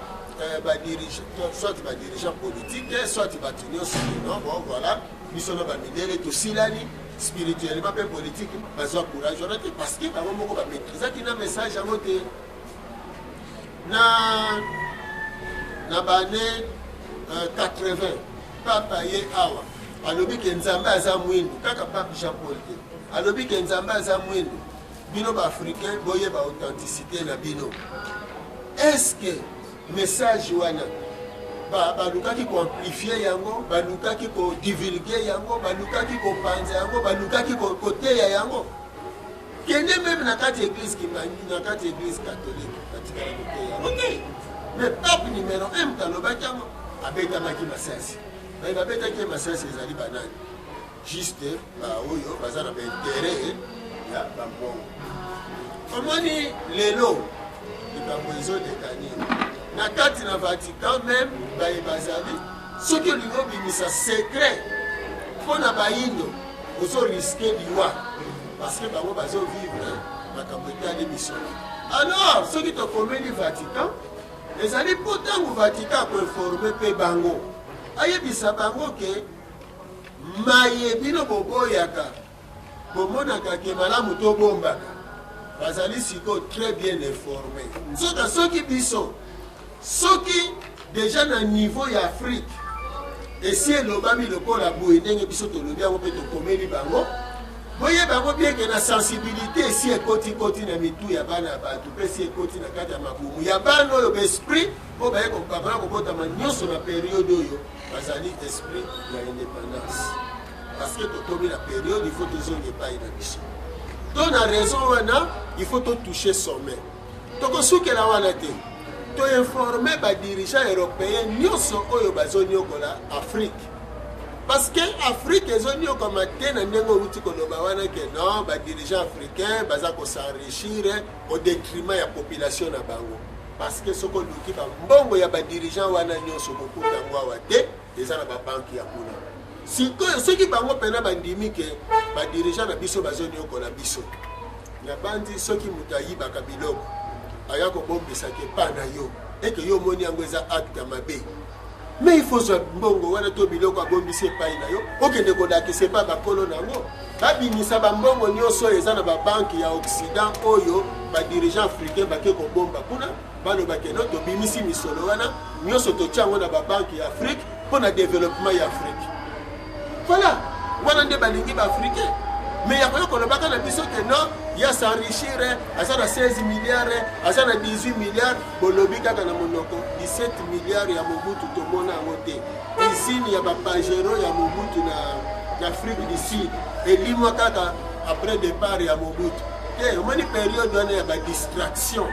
ba dirigeant soit ba dirigeant politique soit ba tunio non bon voilà biso na ba midele to silani spirituellement pe politique bazwa courage on a dit parce que bango moko ba maîtriser ki na message yango te na bane 80 papa ye awa alobi ke nzambe aza mwindu kaka Pape Jean-Paul te alobi ke nzambe aza mwindu bino ba africain boyeba authenticité na bino est-ce que message wana balukaki koamplifie yango balukaki kodivulgue yango balukaki kopanza yango balukaki koteya yango kende même na kati église kimbangi na kati église catholique batikala koteya yango te mais pape numéro 1 talobaki yango abetamaki masasi babetaki masasi ezali banani juste baoyo baza na baintere ya bambongo omoni lelo likambo ezoleka nini na kati na Vatican même bazali soki olingi obimisa secret mpona bayindo ozoriske liwa parce que bango bazovivre makambo etali biso alors soki tokomeli Vatican ezali mpo ntango Vatican akoinforme mpe bango ayebisa bango ke maye bino boboyaka bomonaka ke malamu tobombaka bazali siko très bien informé nzoka soki biso soki déjà na niveau ya Afrique esi elobami lokola boye ndenge biso tolobi yango mpe tokomeli bango boye bango bien ke na sensibilité esi ekoti na mitu ya bana ya bato mpe esi ekoti na kati ya mabumu ya bana oyo baesprit mpo baye kokabana kobotama nyonso na periode oyo bazali esprit ya indépendance parce que totomi na période il faut tozonga epai na biso to na raison wana il faut totoucher sommet tokosukela wana te toinforme badirigeant européen nyonso oyo bazoniokola Afrique parce que Afrique ezoniokoma te na ndenge outi koloba wana ke non badirigeant africain baza kosenrichir au détriment ya population na bango parce que soko luki bambongo ya badirigeant wana nyonso kokuta yango awa te eza na babanki ya kuna sikoyo soki bango mpena bandimi ke badirigeant na biso bazoniokola biso na bandi soki moto ayibaka biloko aya kobombisa ke pa na yo eke yo omoni yango eza acte ya mabe mais il faut zwa mbongo wana to biloko abombisi epai na yo okende kodakisa epai bakolo nango babimisa bambongo nyonso oyo eza na babanki ya Occident oyo badirigeant africain bake kobomba kuna balobake no tobimisi misolo wana nyonso totia yango na babanki ya Afrique mpo na développement ya Afrique voilà wana nde balingi baafricain mais yakoyo kolobaka na biso ke non ya s'enrichir aza na 16 milliards aza na 18 milliards bolobi kaka na monoko 17 milliards ya Mobutu tomona yango te usine ya bapagero ya Mobutu na Afrique du Sud elimwa kaka après départ ya Mobutu te omoni période wana ya badistraction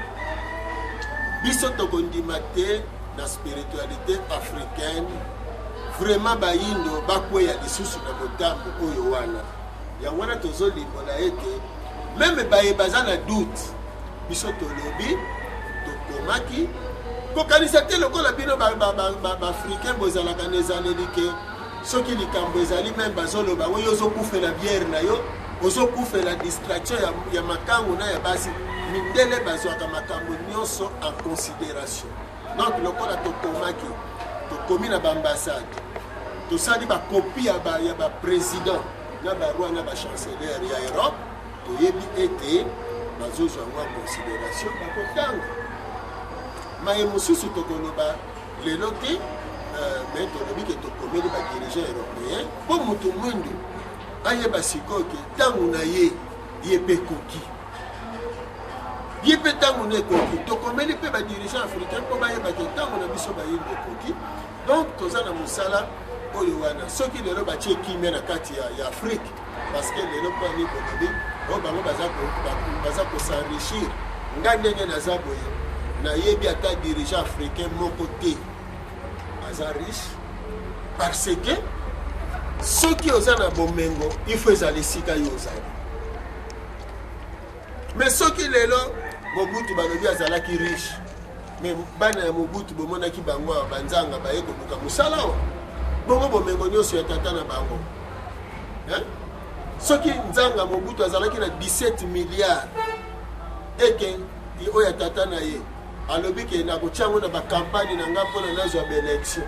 biso tokondima te na spiritualité africaine vraiment bayindo bakweya lisusu na motambo oyo wana yango wana tozolimola ete meme baye baza na doute biso tolobi tokomaki kokanisa te lokola bino baafricain bozalaka na ezaleli ke soki likambo ezali meme bazoloba ngo yo ozokufela biere na yo ozokufela distraction ya makangu na ya basi mindele bazwaka makambo nyonso en considération donc lokola tokomi na baambassade tosali bakopi ya baprésident na baroi na bachancelier ya Europe toyebi ete bazozwa yango en considération bakotanga maye mosusu tokoloba lelo te me tolobi ke tokomeli badirigeant européen mpo moto mwindu ayeba sikoyo ke ntango na ye mpe koki ye mpe ntango na ekoki tokomeli mpe badirigeant africain mpo bayeba ke ntango na biso bayeli ekoki donc toza na mosala oyo wana soki lelo batie kimia na kati ya afrique parce que lelo mpo ani kolobi oyo bango baza kosenrichir nga ndenge naza boye nayebi ata dirigeant africain moko te aza riche parce que soki oza na bomengo il faut ezala esika yo ozali mais soki lelo Mobutu balobi azalaki riche mais bana ya Mobutu bomonaki bango banzanga baye koluka mosala wa bongo bomengo nyonso ya tata na bango soki nzanga Mobutu azalaki na 17 milliards eke oyo ya tata na ye alobi ke nakotiango na bakampagne na nga mpona nazwa baélection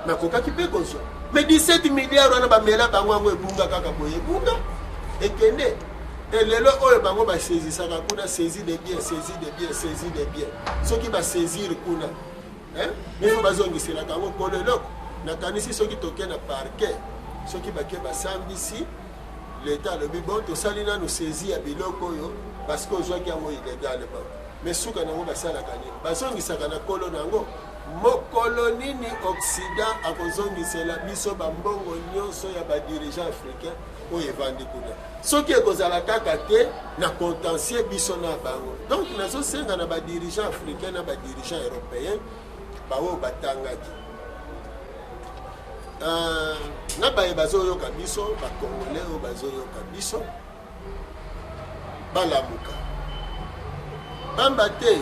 nakokaki mpe kozwa mais 17 milliards wana bamela bango yango ebunga kaka boye ebunga ekende elelo oyo bango basaisissaka kuna saisie de bien saisie de bien saisie de bien soki basaisir kuna mifo bazongiselaka yango kolo eloko nakanisi soki toke na parquet soki bake basambisi leta alobi bon tosali nanu saisie ya biloko oyo parce que ozwaki yango illegale ba mais suka nango basalaka nini bazongisaka na kolo nango mokolo nini occident akozongisela biso bambongo nyonso ya badirigeant africain oyo evandi kuna soki ekozala kaka te na contentieux biso na bango donc nazosenga na badirigeant africain na badirigeant européen baoyo batangaki na baye bazoyoka biso bakongolais oyo bazoyoka biso balamuka pamba te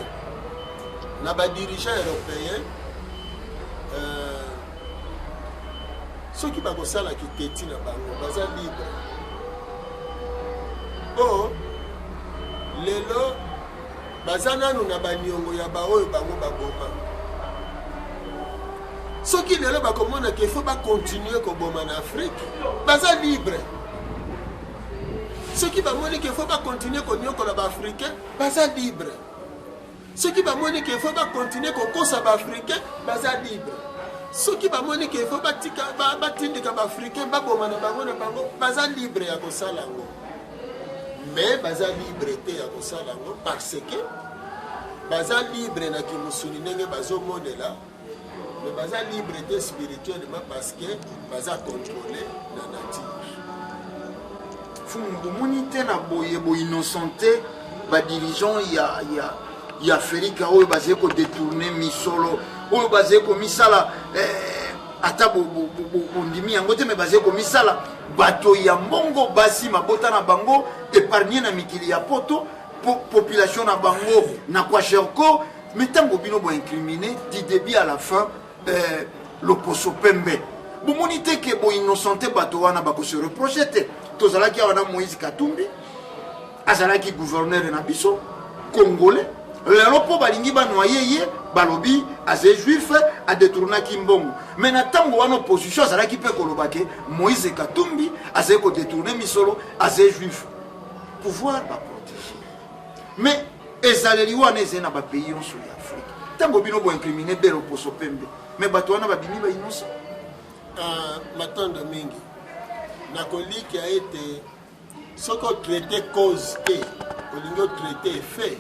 na badirigeant européen soki bakosala kiteti na bango baza libre o lelo baza nanu na baniongo ya baoyo bango baboma soki lelo bakomona ke faut bakontinue koboma na afrique baza libre soki bamoni ke faut bakontinue koniokola baafricain baza libre soki bamoni ke faut bakontinue kokosa baafricain baza libre soki bamoni ke faut batindika baafricain baboma na bango baza libre ya kosala yango mais baza libre te ya kosala yango parce que baza libre na kimusuni ndenge bazomonela mais baza libre te spirituellement parce que baza contrôlé na nature bomoni te na boye boinnocenté badirigeant ya afrika oyo bazali kodetourne misolo oyo bazali komisala ata bondimi yango te me bazali komisala bato ya mbongo basi mabota na bango épargne na mikili ya poto population na bango na kwasherko mais ntango bino boincrimine du début à la fin loposo pembe bomoni te ke boinnocenté bato wana bakose reproche te tozalaki awa na Moïse Katumbi azalaki gouverneur na biso congolais lelo mpo balingi banoye ye balobi aze juif adetournaki mbongo mais na ntango wana opposition azalaki mpe koloba ke Moïse Katumbi azali kodetourne misolo aze juif pouvoir baprotege mais ezaleli wana ezali na bapays nyonso ya afrique ntango bino boincrimine bele oposo pembe mais bato wana babimi bainoso matondo mingi nakoliki ya ete soki otraite cause te olingi otraite effet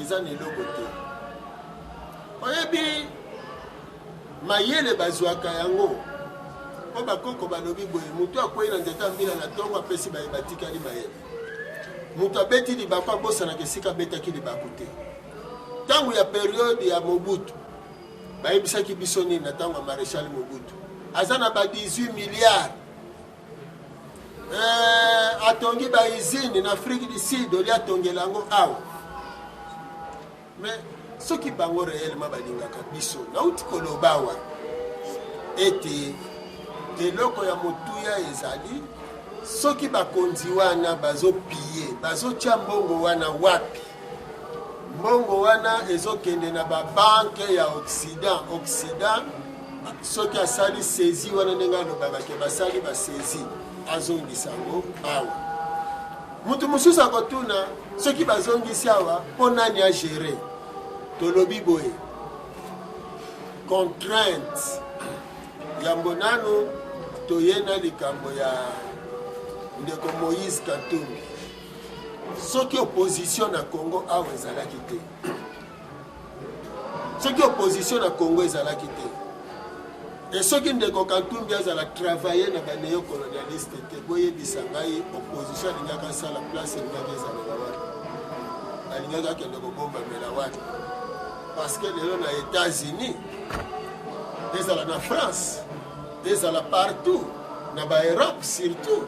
eza na eloko te oyebi mayele bazwaka yango mpo bakoko balobi boye moto akwei na nzete mbila na ntongo apesi batikali mayele moto abeti libaku abosanaka esika abetaki libaku te ntango ya periode ya Mobutu bayebisaki biso nini na ntango ya maréchal Mobutu aza na ba 18 milliards atongi ba usine na Afrique du Sud oli atongela yango awa. Mais soki bango réellement balingaka biso nauti koloba wa ete eloko ya motuya ezali soki bakonzi wana bazopie bazotia mbongo wana wapi. Mbongo wana ezokende na babanke ya Occident soki asali sezi wana ndenge alobaka ke basali basezi azongisa yango awa. Mutu mosusu akotuna soki bazongisi awa mpo nani agere. Tolobi boye contrainte ya mbonano toyena likambo ya ndeko Moïse Katumbi. Soki opposition na Congo awa ezalaki te. Soki opposition na Congo ezalaki te. Et soki ndeko Katumbi azala travailler na ba néocolonialiste te boyebisa ngai opposition alingaka sala place elingaka ezala wapi. Alingaka kende kobomba mela wapi. Parce que lelo na États-Unis, ezala na France, ezala partout, na ba Europe surtout.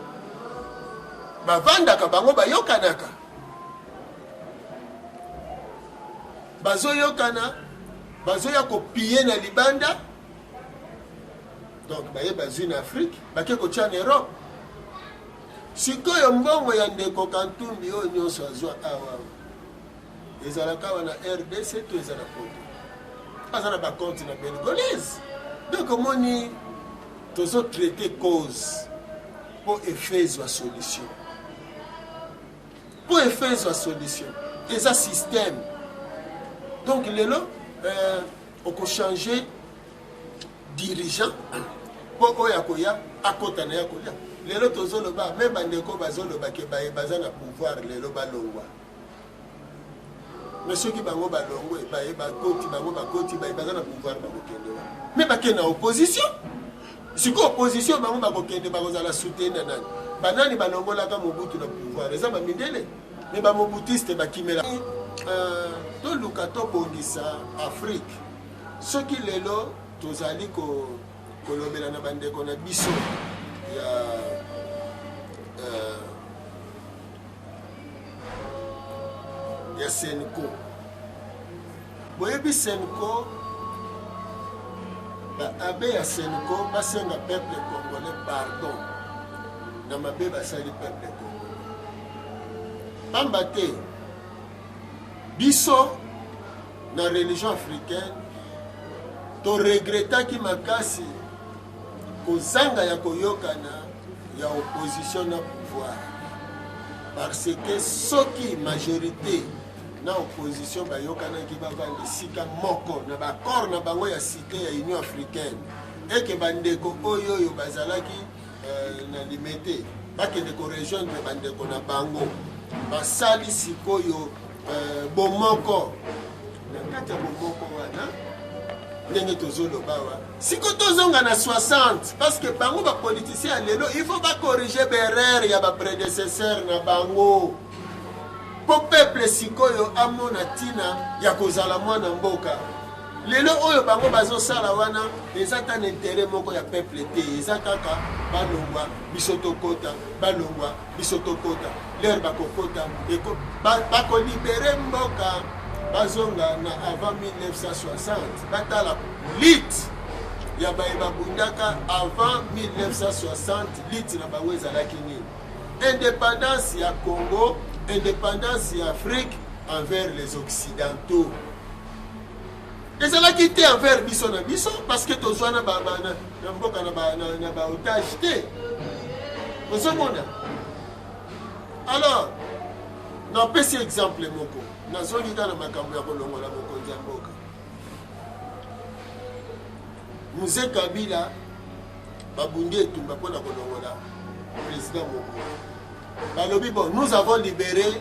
Bavandaka bango bayokanaka. Bazoyokana, bazoya kopie na libanda. Donc baye bazui na Afrique, bake kotia na Europe. Sikoyo mbongo ya ndeko Katumbi oyo nyonso azwa awa. Ezalaka wana RDC to ezala poto. Azana ba compte na Belgolese. Donc omoni tozo traiter cause pour effet la solution. Pour effet la solution. Et un système. Donc lelo on peut changer dirigeant pour oyakoya akota na yakoya. Lelo tozo loba même bandeko bazolo ba ke baye bazana pouvoir lelo balongwa. Mais ceux qui bango balongo et baye bakoti bango bakoti baye bazana pouvoir bakokende. Mais bakena opposition. Si ko opposition bango bakokende bakozala soutenir nani. Banani balongola ka Mobutu na pouvoir. Eza ba mindele. Mais ba mobutiste bakimela. To lukato bongisa Afrique. Ceux qui lelo tozali ko kolobela na bandeko na biso ya Senko. Boyebi Senko ba abe ya Senko basenga peuple congolais pardon na mabe basali peuple congolais. Pambate biso na religion africaine to regretta ki makasi kozanga ya koyokana ya opposition na pouvoir parce que soki majorité na opposition bayokana ki bavandi sika moko na bakor na bango ya cité ya Union africaine et que bandeko oyo bazalaki na limité bakende ko rejoindre bandeko na bango basali sikoyo bomoko na kati ya bomoko wana ndenge tozoloba wa siko tozonga na 60 parce que bango ba politicien lelo il faut ba corriger berere ya ba prédécesseur na bango po peuple sikoyo amona tina ya kozala mwana mboka lelo oyo bango bazosala wana eza ta intérêt moko ya peuple te eza kaka balongwa bisoto kota balongwa bisoto kota l'air bakokota eko bakolibere mboka bazonga na avant 1960 batala lit ya baeba bundaka avant 1960 lit na bango ezalaki nini indépendance ya Congo indépendance ya Afrique envers les occidentaux ezalaki te envers biso na biso parce que tozwa na mboka na ba otage te ozomona. Alors napesi exemple moko nazongi kana makambo ya kolongola mokonzi ya mboka Mzee Kabila babundi etumba mpona kolongola président moko balobi bon nous avons libéré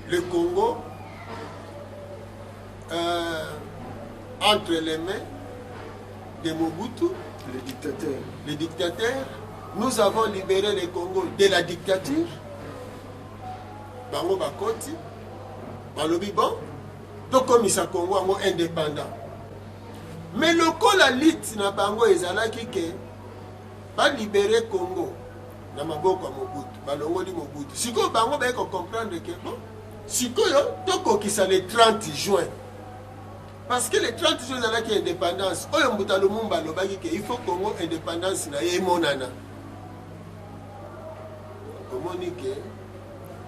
le Congo entre les mains de Mobutu le dictateur nous avons libéré le Congo de la dictature bango bakoti balobi bon tokomisa Congo yango indépendant mais lokola lit na bango ezalaki ke ba libérer Congo na maboko ya Mobutu balongoli Mobutu sikoyo bango bayeko comprendre que bon sikoyo tokokisa le 30 juin parce que le 30 juin ezalaki indépendance oyo Mbuta Lumumba alobaki ke il faut Congo indépendance na ye emonana omoni ke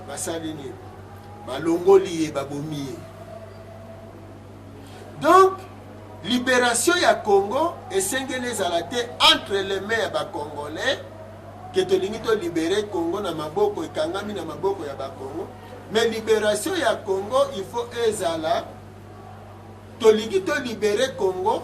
basali nini balongoli ye babomi ye donc libération ya Congo esengeli ezala te entre les mains ya bacongolais ke tolingi tolibere Congo na maboko ekangami na maboko ya bakongo mais libération ya Congo il faut ezala tolingi tolibere Congo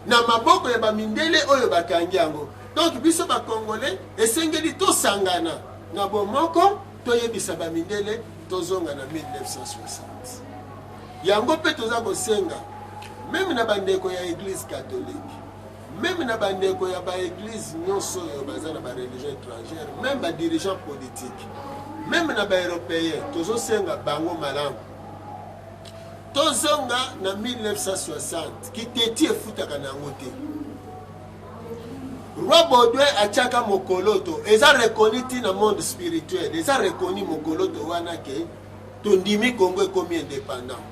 na maboko ya bamindele oyo bakangi yango donc biso bacongolais esengeli tosangana na bomoko toyebisa bamindele tozonga na 1960 yango mpe toza kosenga même na bandeko ya église catholique même na bandeko ya baéglise nyonso oyo baza na bareligion étrangère même badirigeant politique même na baeuropéen tozosenga bango malamu tozonga na 1960 kiteti efutaka na yango te Roi Baudouin atiaka mokoloto eza reconnu ti na monde spirituel eza reconnu mokoloto wana ke tondimi Congo ekomi indépendant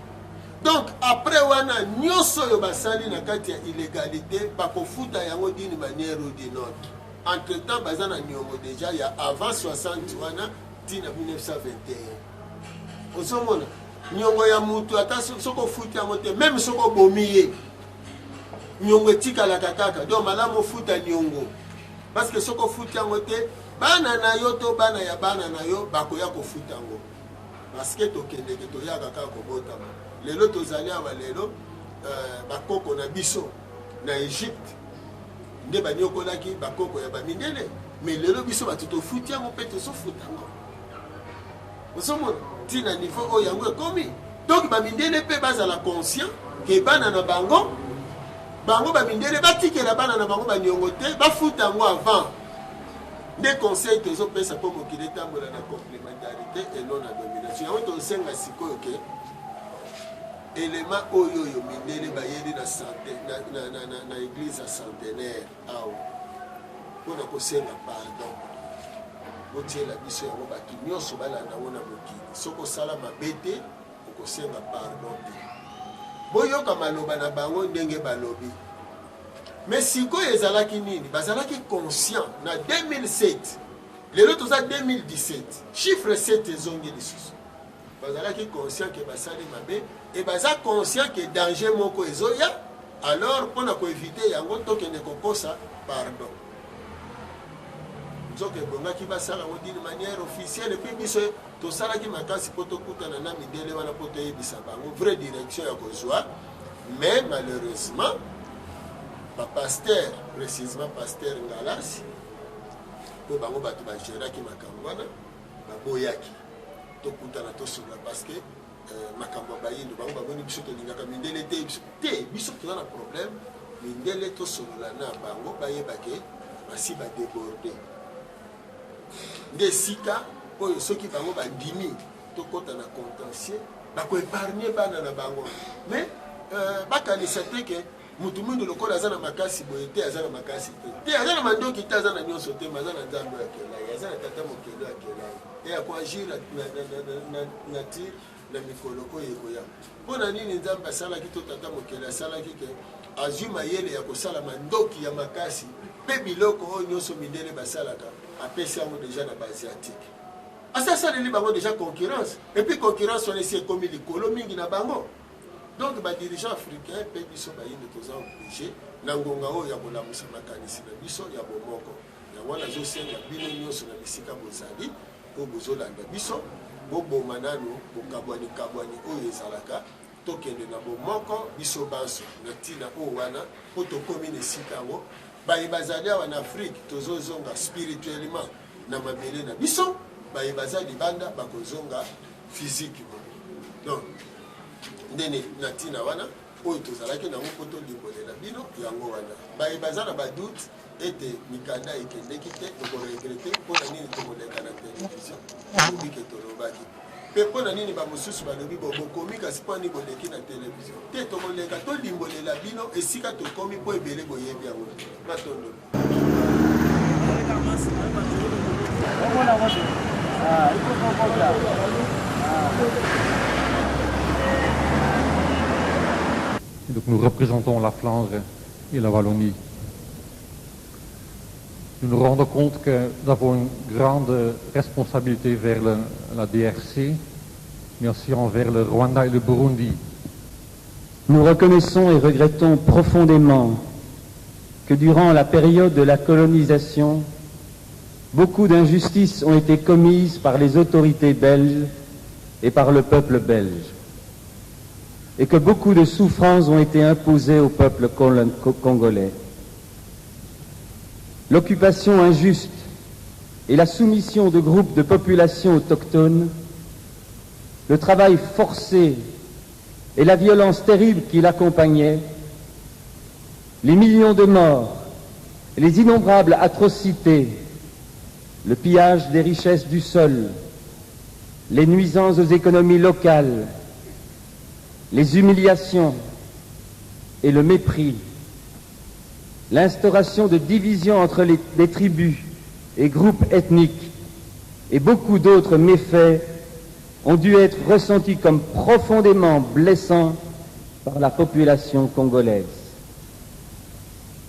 donc après wana nyonso oyo basali na kati ya illégalité bakofuta yango d'une manière ou d'une autre entre temps baza na niongo déjà ya avant 60 wana ti na 1921 ozomona niongo ya mutu ata soko futa yango te même soko bomi ye nyongo etikalaka kaka donc malamu futa nyongo parce que soko futa yango te bana na yo to bana ya bana na yo bakoya kofuta yango parce que tokendeke toyaka kaka kobotama lelo tozali awa lelo bakoko na biso na Egypte nde banyokolaki bakoko ya bamindele mais lelo biso bato tofuti yango mpe tozofuta yango osomona ntina niveau oyo yango ekomi donc bamindele mpe bazala conscient ke bana na bango bamindele batikela bana na bango baniongo te bafuta yango avant nde conseil tozopesa mpo mokili etambola na complémentarité et non na domination yango tosenga sikoyo ke élément oyo yo mindele bayeli na santé na église ya centenaire awa mpona kosenga pardon botiela biso yango bato nyonso balanda yango na mokili soki osala mabe te okosenga pardon te boyoka maloba na bango ndenge balobi mais sikoyo ezalaki nini bazalaki conscient na 2007 lelo toza 2017 chiffre 7 ezongi lisusu bazalaki conscient ke basali mabe et baza conscient que danger moko ezoya alors mpona koevite yango tokende kokosa pardon nzoka ebongaki basala yango d'une manière officielle epuis biso tosalaki makasi mpo tokutana na midele wana mpo toyebisa bango vraie direction ya kozwa mais malheureusement bapaster précisement paster Ngalasi mpo bango bato bagéraki makambo wana baboyaki tokutana tosolola parce que makambo bayindo bango baboni biso tolingaka mindele te biso toza na problème mindele tosolola na bango bayebake basi badéborde nde sika oyo soki bango bandimi tokota na contentieux bakoépargne bana na bango mais bakanisa te ke mutu mingi lokola aza na makasi boye te aza na makasi te aza na mandoki te aza na nyonso te aza na nzambe ya kelai aza na tata mokelo ya kelai e akoagir na tire na mikolo oyo ekoya mpona nini nzambe asalaki to tata mokelo asalaki ke azwi mayele ya kosala mandoki ya makasi mpe biloko oyo nyonso mindele basalaka apesi yango deja na baasiatique asasaleli bango deja concurrence epuis concurrence wana esi ekomi likolo mingi na bango donc badirigant africain mpe biso bayinde toza oblige na ngonga oyo ya kolamusa makanisi na biso ya bomoko yango wana azosenga bino nyonso na bisika bozali mpo bozolanda biso boboma nano bokabwani oyo ezalaka tokende na bomoko biso banso na ntina oyo wana mpo tokomi na esika yango baye bazali awa na afrique tozozonga spirituellement na mabele na biso baye baza libanda bakozonga physiquement donc ndene na ntina wana oyo tozalaki nango mpo tolimbolela bino yango wana baye baza na badoute ete mikanda ekendeki te tokoregrete mpona nini tokoleka na télévision obike tolobaki mpe mpona nini bamosusu balobi bokomi kasi mpo ani boleki na télévision te tokoleka tolimbolela bino esika tokomi mpo ebele boyebi yango matondolo Donc nous représentons la Flandre et la Wallonie. Nous nous rendons compte que nous avons une grande responsabilité vers la DRC, mais aussi envers le Rwanda et le Burundi. Nous reconnaissons et regrettons profondément que durant la période de la colonisation, beaucoup d'injustices ont été commises par les autorités belges et par le peuple belge, et que beaucoup de souffrances ont été imposées au peuple congolais. L'occupation injuste et la soumission de groupes de populations autochtones, le travail forcé et la violence terrible qui l'accompagnait, les millions de morts, les innombrables atrocités, le pillage des richesses du sol, les nuisances aux économies locales, les humiliations et le mépris, l'instauration de divisions entre les tribus et groupes ethniques et beaucoup d'autres méfaits ont dû être ressentis comme profondément blessants par la population congolaise.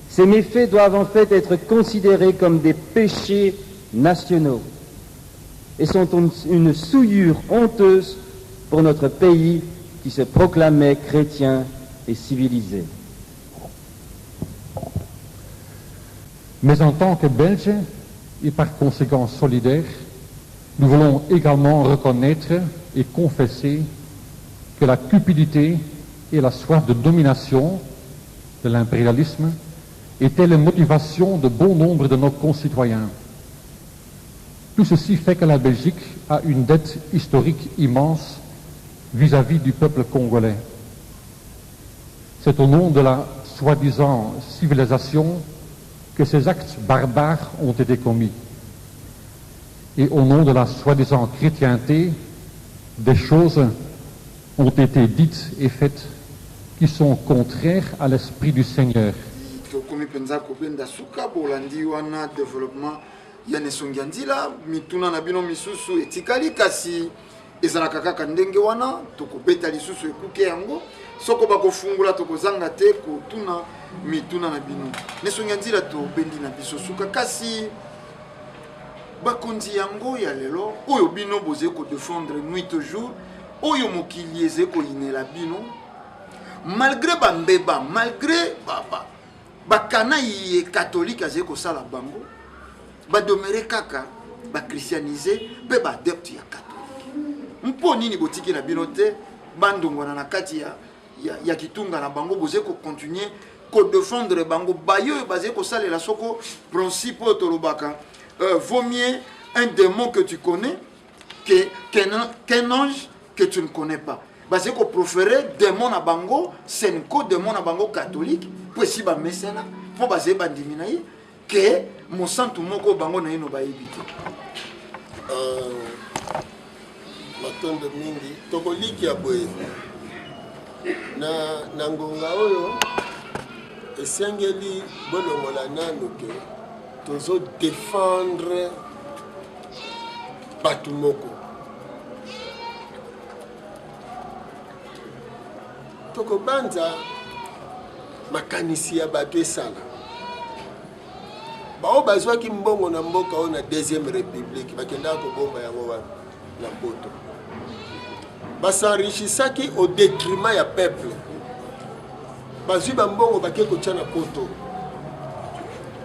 Ces méfaits doivent en fait être considérés comme des péchés nationaux et sont une souillure honteuse pour notre pays qui se proclamait chrétien et civilisé. Mais en tant que Belges, et par conséquent solidaires, nous voulons également reconnaître et confesser que la cupidité et la soif de domination de l'impérialisme étaient les motivations de bon nombre de nos concitoyens. Tout ceci fait que la Belgique a une dette historique immense vis-à-vis du peuple congolais. C'est au nom de la soi-disant civilisation que ces actes barbares ont été commis. Et au nom de la soi-disant chrétienté, des choses ont été dites et faites qui sont contraires à l'esprit du Seigneur. ezalaka kaka ndenge wana tokobeta lisusu ekuke yango soko bakofungula tokozanga te kotuna mituna na bino nesongi nzila tobendi na biso suka kasi bakonzi yango ya lelo oyo bino boze ko défendre nuit toujours oyo mokili eze koyinela bino malgré bambeba malgré bakana ye catholique aze kosala bango badomere kaka bachristianiser mpe baadepte ya catholique mpo nini botiki na bino te bandongwana na kati ya kitunga na bango boze ko continuer ko défendre bango bayo basé ko salela soko principe tolobaka vaut mieux un démon que tu connais qu'un ange que tu ne connais pas basé ko proférer démon na bango senko démon na bango catholique po si ba mesena po basé bandimina yi que mon santu moko bango na ino ba ebite matondo mingi tokoliki ya boye na ngonga oyo esengeli bolongola nanu ke tozo défendre batu moko tokobanza makanisi ya bato esala bao bazwaki mbongo na mboka oyo na deuxième république bakendaka kobomba yango wana na poto basenrichisaki au détriment ya peuple bazwi bambongo bake kotia na poto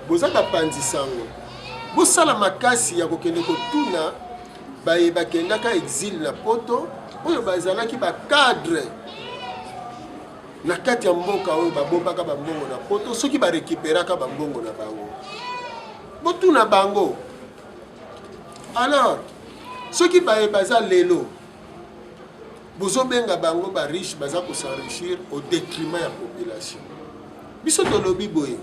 boza bapanzi sango bosala makasi ya kokende kotuna baye bakendaka exil na poto oyo bazalaki bacadre na kati ya mboka oyo babombaka bambongo na poto soki barekiperaka bambongo na bango botuna bango alors soki baye baza lelo bozobenga bango ba riche baza ko s'enrichir au détriment ya population biso tolobi boye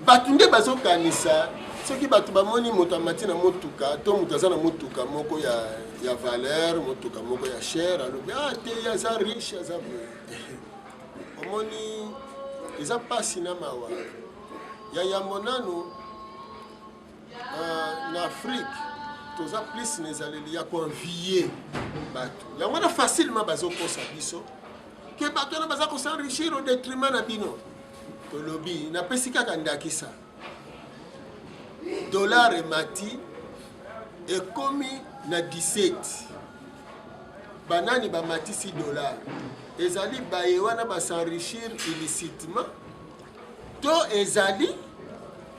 batu nde bazokanisa soki batu bamoni moto amati na motuka to moto aza na motuka moko ya valeur motuka moko ya cher alobi te aza riche aza boye omoni eza pasi na mawa ya yambo nano en Afrique toza plus nezaleli ya convier bato yango na facilement bazokosa biso ke bato wana baza kosenrichir au détriment na bino tolobi napesi kaka ndakisa dollar emati ekomi na 17 banani bamatisi dollar ezali baye wana basenrichir illicitement to ezali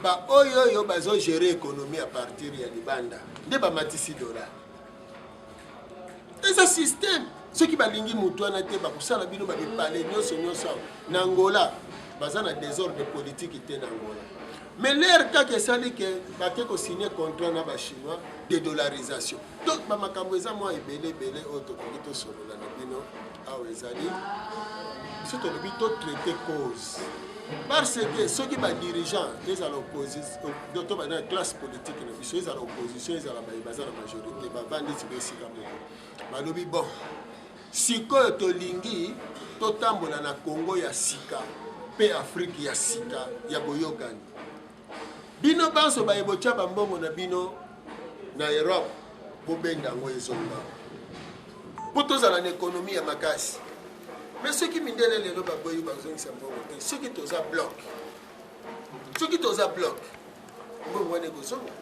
ba oyo bazo gérer économie à partir ya libanda nde bamatisi dollar eza système soki balingi mutu wana te bakusala bino babipale nyonso na Angola baza na désordre politique te na Angola mais l'air kaka esali ke bake kosigner contrat na bachinois de dollarisation donc bamakambo eza mwa ebele oyo tokoki tosolola na bino awa ezali biso tolobi totraite cause parce que soki badirigeant ezala opposition to bana classe politique na biso ezala opposition ezala baza na majorité bavandi ti besika moko balobi bon sikoyo tolingi totambola na Congo ya sika pe Afrique ya sika ya boyokani bino banso bayebotia bambongo na bino na Europe bobenda yango ezonga po tozala na économie ya makasi mais ceux qui mindele lelo baboyi bazongisa mbongo te soki toza bloc mbongo wana ekozonga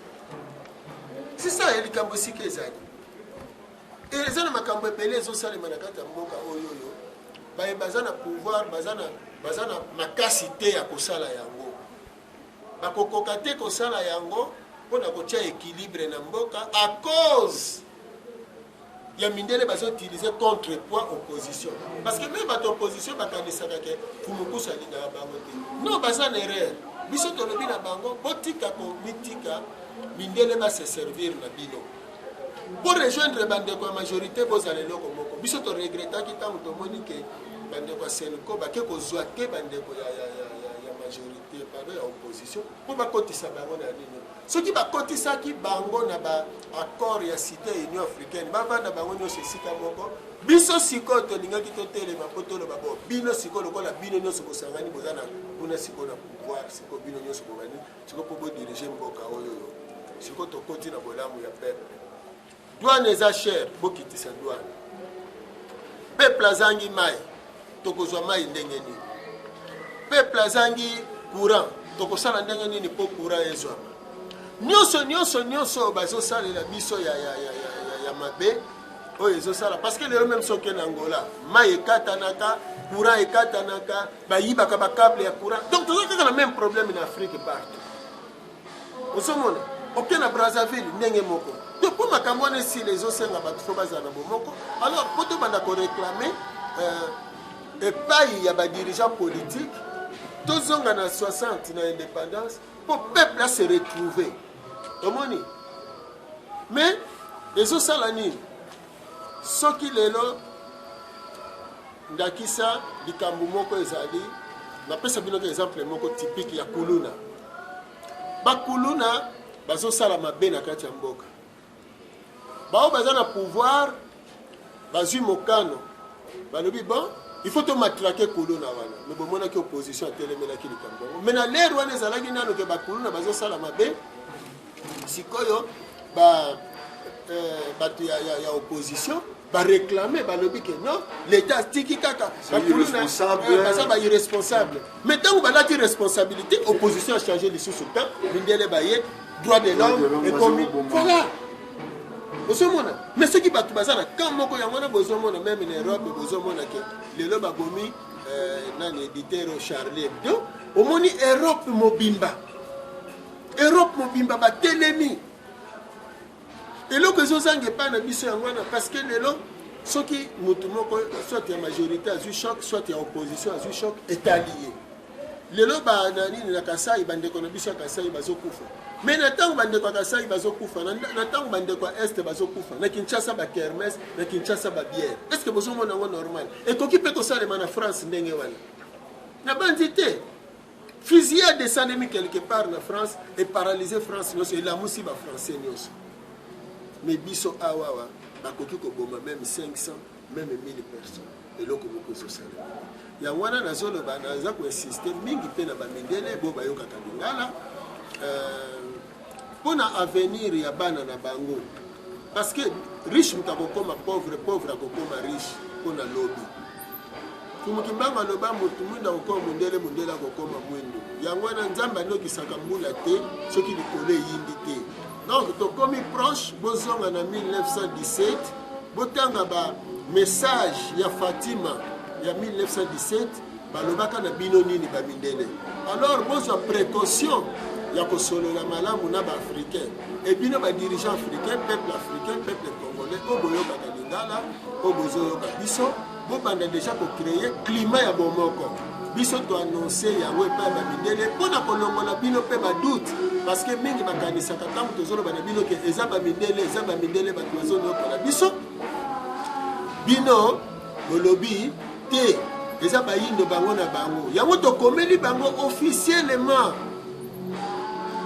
c'est ça ya likambo esika ezali eza na makambo ebele ezosalema na kati ya mboka oyo baye baza na pouvoir baza na makasi te ya kosala yango bakokoka te kosala yango mpona kotia équilibre na mboka à cause ya mindele bazoutiliser contrepoids opposition parce que même bato opposition bakanisaka ke fumukusa alingaka bango te non baza na erreur biso tolobi na bango botika komitika mindele base servir na bino pour rejoindre bandeko ya majorité bozala eloko moko biso toregretaki ntango tomoni ke bandeko ya Senko bake kozwa te bandeko ya majorité pardon ya opposition mpo bakotisa bango na nini soki bakotisaki bango na baaccord ya cité union africaine bavanda bango nyonso esika moko biso sikoyo tolingaki totelema mpo toloba bo bino sikoyo lokola bino nyonso bosangani boza na kuna sikoyo na pouvoir sikoyo bino nyonso bobani sikoyo mpo bodirige mboka oyo sikoyo tokoti na bolamu ya peuple douane eza cher bokitisa douane peuple azangi mai tokozwa mai ndenge nini peuple azangi courant tokosala ndenge nini mpo courant ezwama nyonso bazosalela biso ya mabe oyo ezosala parce que lelo même soki na Angola mai ekatanaka courant ekatanaka bayibaka bakable ya courant donc toza kaka na même problème na Afrique partout osomona oke na Brazzaville ndenge moko donc mpo makambo wana esili ezosenga bato fo bazala na bomoko alors mpo tobanda koréclame epai ya badirigeant politique tozonga na 60 na indépendance pour peuple se retrouver omoni mais ezosala nini soki lelo ndakisa likambo moko ezali napesa bino exemple moko typique ya kuluna bakuluna bazosala mabe na kati ya mboka bao baza na pouvoir bazwi mokano balobi bon il faut to matraquer kuluna wana mais bomonaki opposition atelemelaki likambo mais na lero wana ezalaki nano ke bakuluna bazosala mabe sikoyo bato ya opposition baréclame balobi ke non l'état tiki kaka baza bairresponsable mais ntango balati responsabilité opposition a changé lisusu temps mindele baye droit de l'homme ekomi voilà bozomona mais soki bato baza na camp moko yango wana bozomona même na Europe bozomona ke lelo bakomi nani éditeur Charlie Hebdo omoni Europe mobimba batelemi eloko ezozanga epai na biso yango wana parce que lelo soki motu moko soit ya majorité azwi choc soit ya opposition azwi choc etalié lelo bananini na Kasai bandeko na biso ya Kasai bazokufa mais na ntango bandeko ya Kasai bazokufa na ntango bandeko ya Est bazokufa na Kinshasa bakermes na Kinshasa babière est ce que bozomona yango normal ekoki mpe kosalema na France ndenge wana na bandi te fusillade descendemi quelque part na France et paralysé France nyonso elamusi bafrançais nyonso mais biso awawa bakoki koboma même 500 même 1000 personnes eloko moko ezosala yango wana nazoloba naza koinsiste mingi mpe na bamindele bo bayokaka lingala pour l'avenir ya bana na bango. Parce que riche mutakokoma pauvre, pauvre akokoma riche pour la lobby. Tumukimbanga loba mutu mwinda kokoma mundele mundele akokoma mwendo. Yango na nzamba no kisaka mbula te soki likole yindi te. Donc tokomi proche bozonga na 1917 botanga ba message ya Fatima ya 1917 balobaka na bino nini ba mindele. Alors bozwa précaution ya kosolola malamu na ba africain et bino ba dirigeant africain, peuple congolais oboyoka na lingala obozoyoka biso bobanda déjà pour créer climat ya bomoko. Biso to annoncer yango epai ba mindele pona kolongola bino pe ba doute parce que mingi bakanisa katango tozolo bana bino ke eza ba mindele ba tozo nokola biso bino bolobi te eza ba yindo bango na bango yango to komeli bango officiellement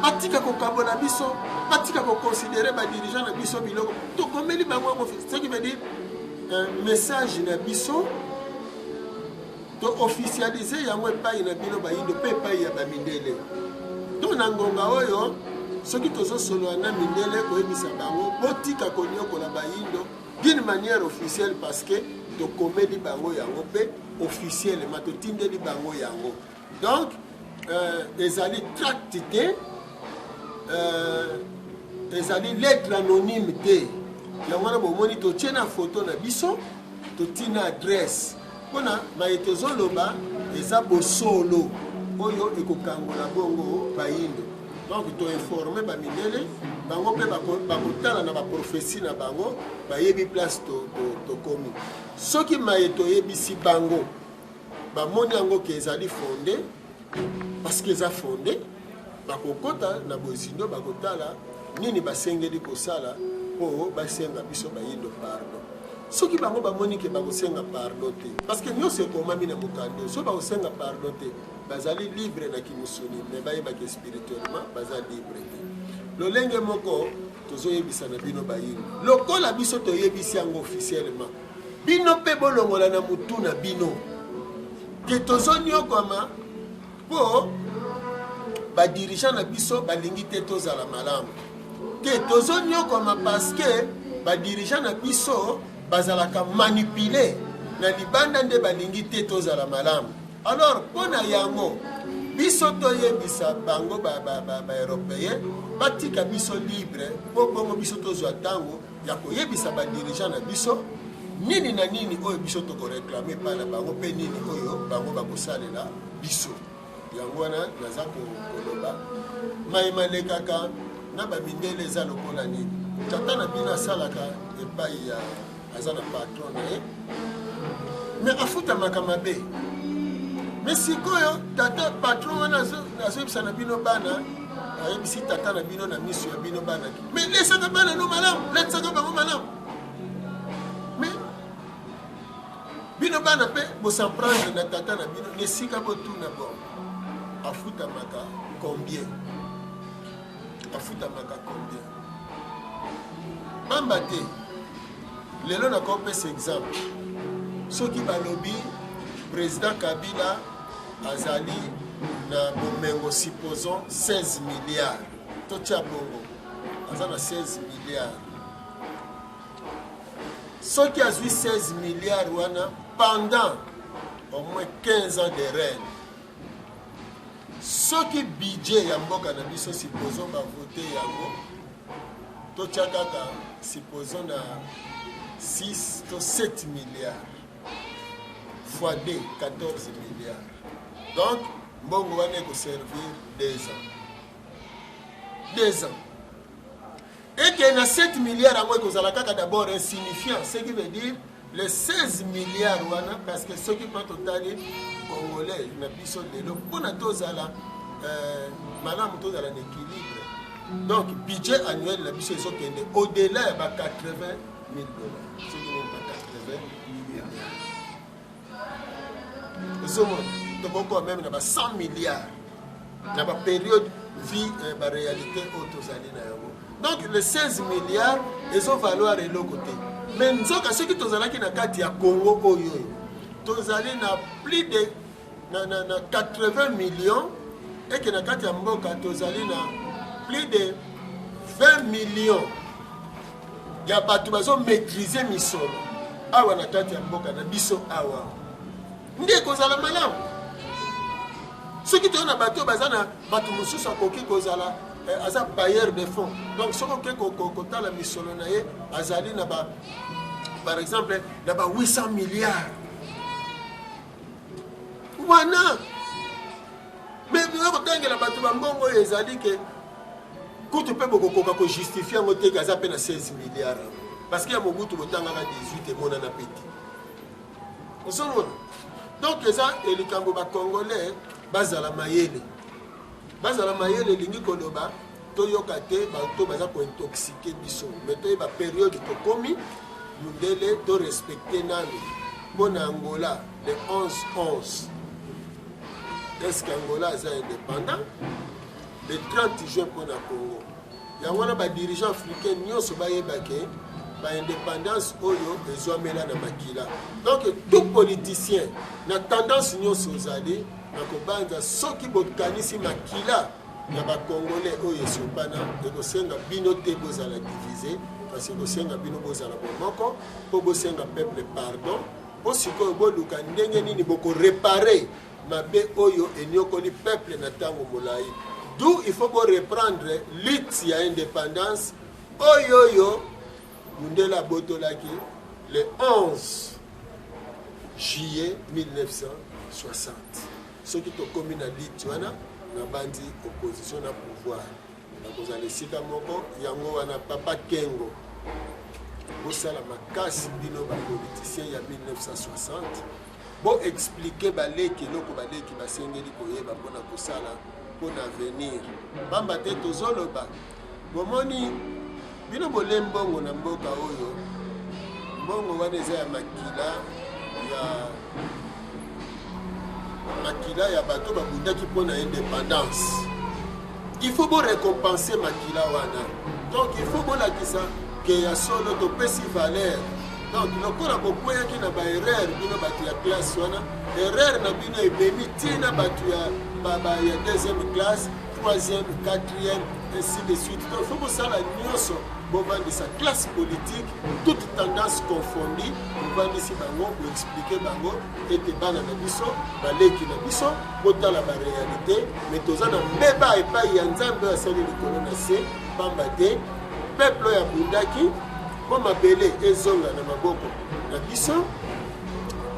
batika ko kabola biso batika ko considérer ba dirigeant na biso biloko to komeli bango officiellement, ce qui veut dire un message na biso to officialiser yango epai na bino bayindo pe epai ya bamindele to na ngonga oyo soki tozosolola na mindele koyebisa bango botika konyokola bayindo d'une manière officielle parce que tokomeli bango yango pe officiellement totindeli bango yango. Donc ezali tract te ezali lettre anonyme te yango wana bomoni totie na photo na biso totina adresse mpona mayete zoloba eza bosolo oyo ekokangola bongo bayindo. Donc toinforme bamindele bango mpe bakotala na baprofesi na bango bayebi place tokomi soki mayete oyebisi bango bamoni yango ke ezali fonde parce que eza fonde bakokota na bozindo bakotala nini basengeli kosala mpo basenga biso bayindo pardon. Soki bango bamoni ke bakosenga pardon te parce que nyonso ekomami na mokando so bakosenga pardon te bazali libre na kimusuni me bayebaki spirituellement baza libre te. Lolenge moko tozoyebisa na bino bayindo lokola biso toyebisi yango officiellement bino mpe bolongola na mutu na bino ke tozonyokama mpo badirigeant na biso balingi te tozala malamu ke tozonyokama parce que badirigeant na biso bazalaka manipulé na libanda nde balingi te tozala malamu. Alors mpona yango biso toyebisa bango baeuropéen batika biso libre mpo bongo biso tozwa ntango ya koyebisa badirigeant na biso nini na nini oyo biso tokoreklame epai na bango mpe nini oyo bango bakosalela biso. Yango wana naza koloba mayemalekaka na bamindele eza lokola nini tata na bino asalaka epai ya aza na patron na ye me afutamaka mabe me sikoyo tata patron wana azoyebisa na bino bana ayebisi tata na bino na miso ya bino bana me lesaka bana no malamu letisaka bango malamu me bino bana mpe bosamprendre na tata na bino nesika botuna bon afutamaka combien pamba te lelo nakopesa exemple soki balobi président Kabila azali na bomengo supposons 16 milliards totia bongo aza na 16 milliards soki azwi 16 milliards wana pendant au moins 15 ans de règne soki budget ya mboka na biso supposons bavote yango totia kaka supposons na 6 to 7 milliards fois 2 14 milliards donc mbongo wana ekoservir 2 ans et que na 7 milliards yango ekozala kaka d'abord insignifiant ce qui veut dire les 16 milliards wana parce que ceux qui prend totali congolais na biso lelo mpona tozala malamu tozala na équilibre donc budget annuel na biso ezokende au-delà ya ba 80 000 dollars ce qui n'est pas 80 milliards ezomona tokoko même na ba 100 milliards na ba période vie ba réalité oyo tozali na yango donc les 16 milliards ezovaloir eloko te mais nzoka soki tozalaki na kati ya Congo oyo tozali na plus de na 80 millions et que na kati ya mboka tozali na plus de 20 millions ya bato bazo maîtriser misolo awa na kati ya mboka na biso awa nde kozala malamu soki toyo na bato baza na bato mosusu akoki kozala aza bailleur de fonds donc soki oke kotala misolo na ye azali na par exemple na 800 milliards wana mais kotangela bato bambongo oyo ezali ke kutu mpe bokokoka kojustifie yango teke aza mpe na 16 milliards parce que ya mobutu botangaka 18 emonana peti osomona donc eza elikambo bacongolais bazala mayele elingi koloba toyoka te bato baza kointoxike biso mais toyeba période tokomi mundele torespecte nano mpo na Angola le 11-11 est-ce qu'Angola aza indépendant le 30 juin mpo na Congo yango wana badirigeant africain nyonso bayebake baindépendance oyo ezwamela na makila donc tout politicien na tendance nyonso ozali na kobanza soki bokanisi makila ya bacongolais oyo esopana ekosenga bino te bozala divise parce ekosenga bino bozala bomoko mpo bosenga peuple pardon mpo sikoyo boluka ndenge nini bokorepare mabe oyo enyokoli peuple na ntango molai d'où il faut reprendre lutte ya indépendance oyo mundela botolaki le 11 juillet 1960 soki tokomi na lutte wana na bandi opposition na pouvoir nakozala esika moko yango wana papa Kengo bosala makasi bino bapoliticien ya 1960 bo expliquer baleki eloko baleki basengeli koyeba mpona kosala mpona avenir pamba te tozoloba bomoni bino bole mbongo na mboka oyo mbongo wana eza ya makila ya bato babundaki mpona indépendance il faut bo récompenser makila wana donc il faut bolakisa ke ya solo topesi valeur donc lokola bokweyaki na baerreur bino bato ya classe wana erreur na bino ebemi ntina bato ya deuxième classe troisième quatrième ainsi de suite donc il faut bosala nyonso bovandisa classe politique toute tendance confondue bovandisi bango boexplike bango ete bana na biso baleki na biso botala baréalité mais toza na mbeba epai ya nzambe oyo asali likolo na se pamba te peuple oyo abundaki mpo mabele ezonga na maboko na biso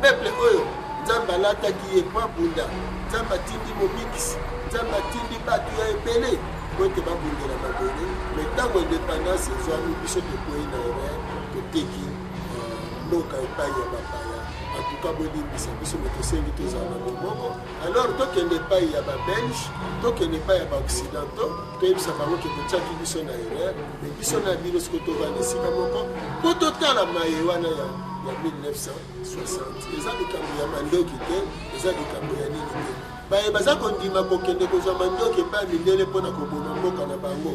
peuple oyo nzambe alataki ye mpo abunda nzambe atindi mobikisi nzambe atindi bato ya ebele po ete babundela mabele mais ntango indépendance ezwami biso tokwei na erreur toteki mboka epai ya bapaya antuka bolimbisa biso me tosengi tozala na bomoko alors tokende epai ya babelge tokende epai ya baoccidentaux toyebisa bango ke totiaki biso na erreur mais biso na bino siko tovanda esika moko mpo totala maye wana ya 1960 eza likambo ya mandoki te eza likambo ya nini te baye baza kondima kokende kozwa mandoki epai ya mindele mpona koboma mboka na bango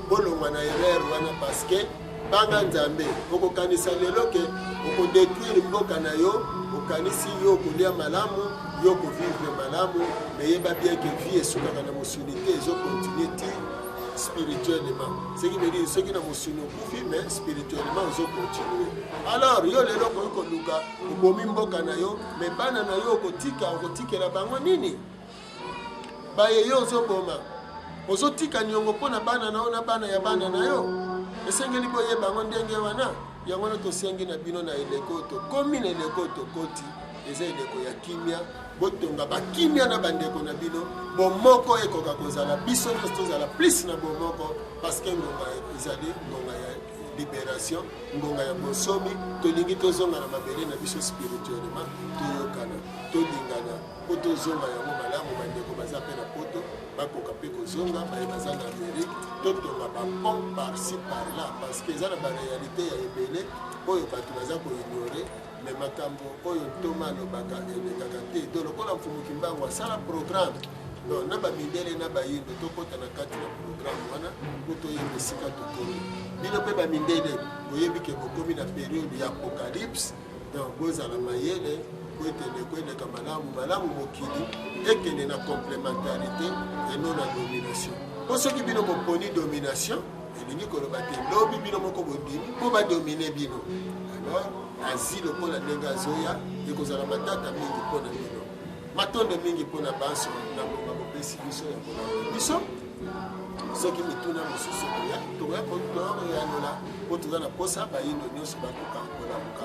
bolongwa na erreur wana parceke banga nzambe okokanisa lelo ke okodétruire mboka na yo okanisi yo kolia malamu yo kovivre malamu meyeba bien ke vie esukaka na mosuni te ezokontinue ti spirituellement ce qui veut dire soki na mosuni okufi mais spirituellement ozokontinue alors yo lelo okoki koluka obomi mboka na yo mais bana na yo okotikela bango nini baye yo ozoboma ozotika niongo mpona bana na yo na bana ya bana na yo esengeli boyeba yango ndenge wana yango wana tosengi na bino na eleko tokomi na eleko tokoti eza eleko ya kimia botonga bakimia na bandeko na bino bomoko ekoka kozala biso nyonso tozala plus na bomoko parceke ngonga ezali ngonga ya libération ngonga ya bonsomi tolingi tozonga na mabele na biso spirituellement toyokana tolingana mpo tozonga yango malamu bandeko baza mpe na poto bakoka mpe kozonga baye baza na amérique totonga bapont par-ci par-là parce que eza na baréalité ya ebele oyo bato baza koignore me makambo oyo ntoma alobaka elekaka te to lokola mfumuki mbango asala programme donc na bamindele na bayindo tokota na kati na programme wana po toyeba esika tokomi bino mpe bamindele boyebi ke bokomi na periode ya apocalypse donc bozala mayele po ete ndeko eleka malamu mokili ekende na complémentarité eno na domination po soki bino boponi domination elingi koloba te lobi bino moko bondimi mpo badomine bino. Alors azwi lokola ndenge azoya ekozala matata mingi mpo na bino, matondo mingi mpo na banso na bopesi biso ya kolanda biso. Soki mituna mosusu koya tokoya koyanola mpo toza na posa bayindo nyonso bakoka kolamuka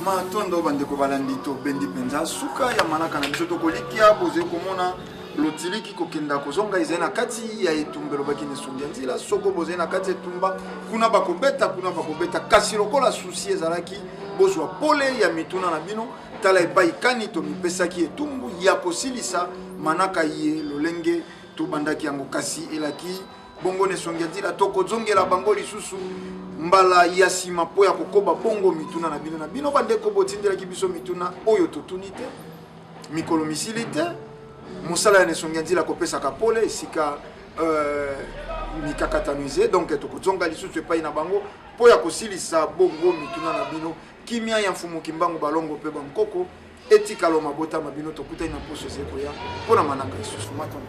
matondo bandeko balandi tobendi mpenza suka ya malaka na biso tokolikia bozali komona lotiliki kokenda kozonga ezali na kati ya etumbelo bakini esungi ya nzela soko bozali na kati etumba kuna bakobeta kasi lokola susi ezalaki bozwa pole ya mituna na bino tala epai kani tomipesaki etumbu ya kosilisa manaka ye lolenge tobandaki yango kasi elaki bongo nesongi ya nzela tokozongela bango lisusu mbala ya nsima mpo ya kokoba bongo mituna na bino bandeko botindelaki biso mituna oyo totuni te mikolo misili te mosala ya nesongi ya nzela kopesaka pole esika mikakatanize donc tokozonga lisusu epai na bango mpo ya kosilisa bongo mituna na bino kimia ya mfumu kimbangu balongo mpe bankoko etikalo mabota mabino tokutani na poso ezekoya mpo na manaka lisusu matondo.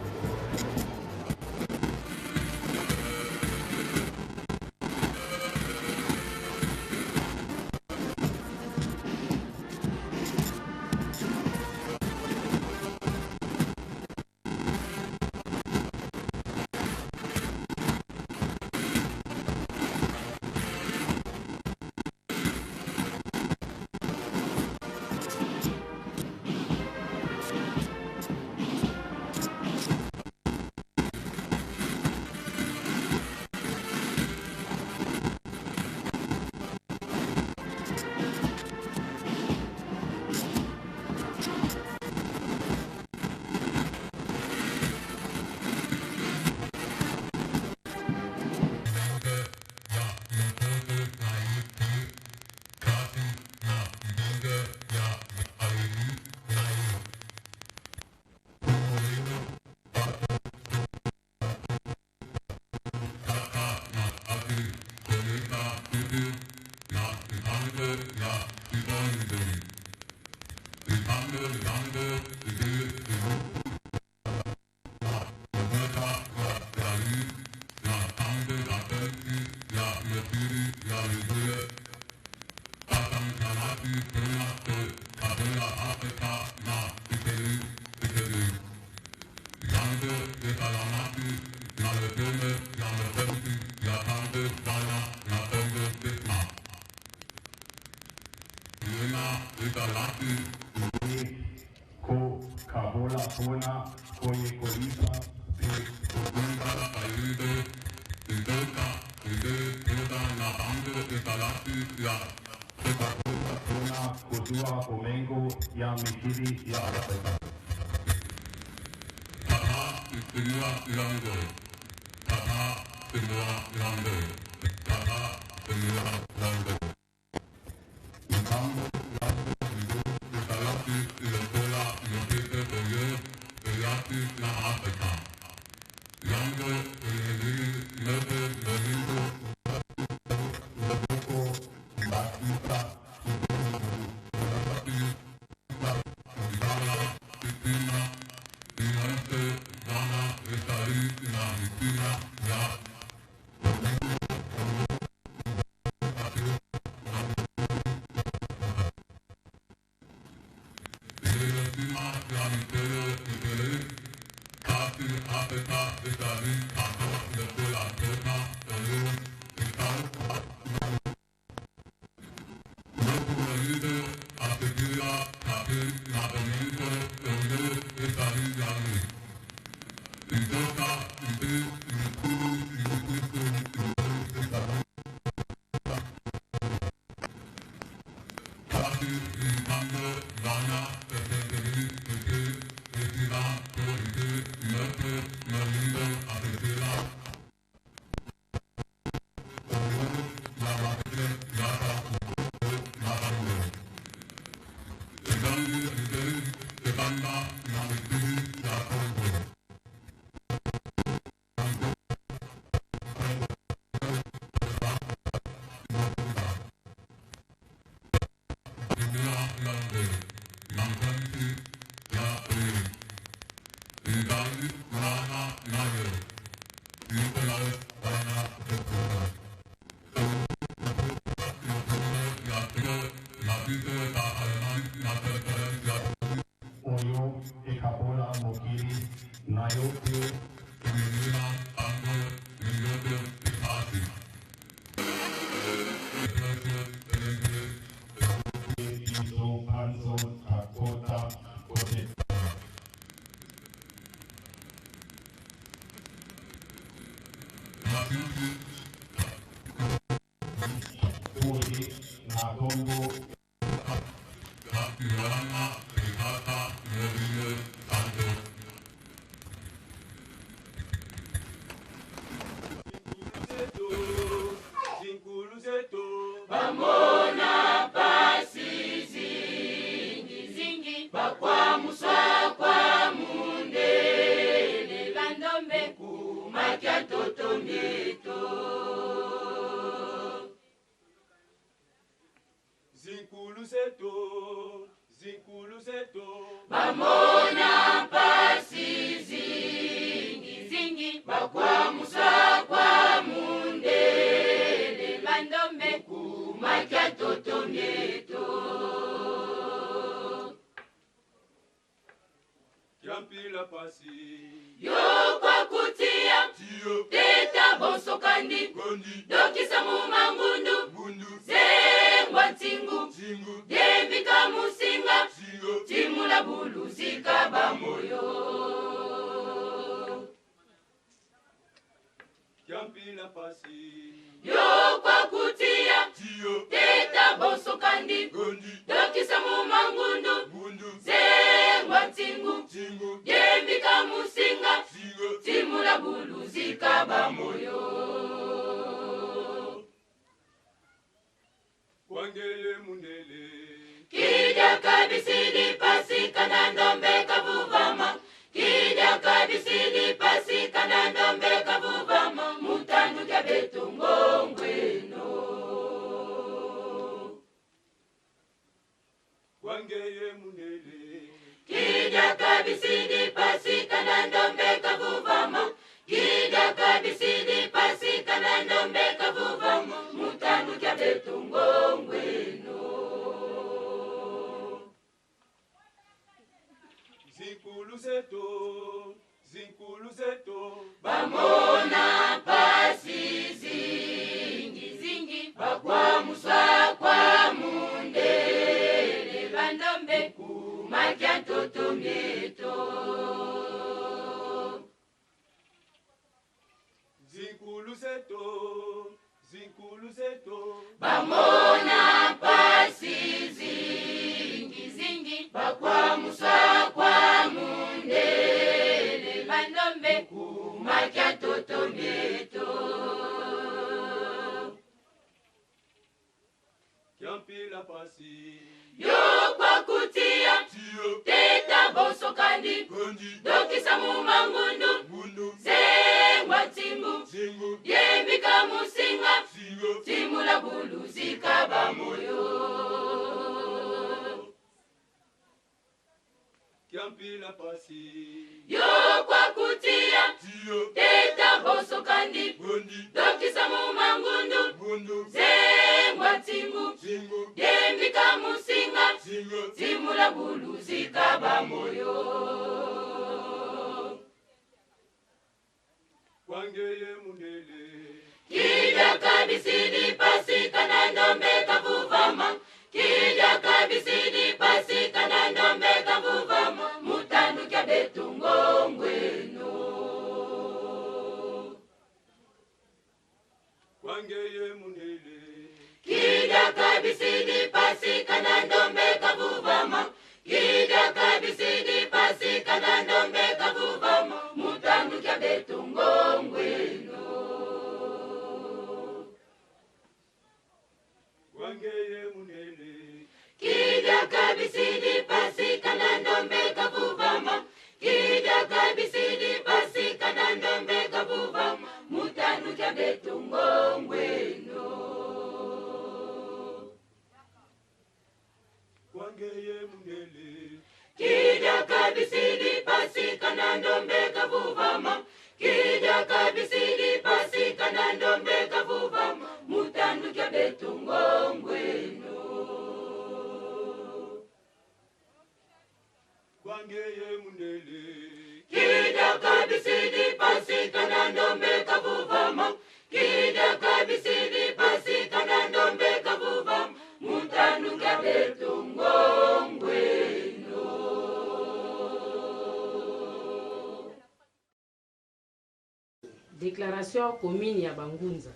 Déclaration commune ya Bangunza.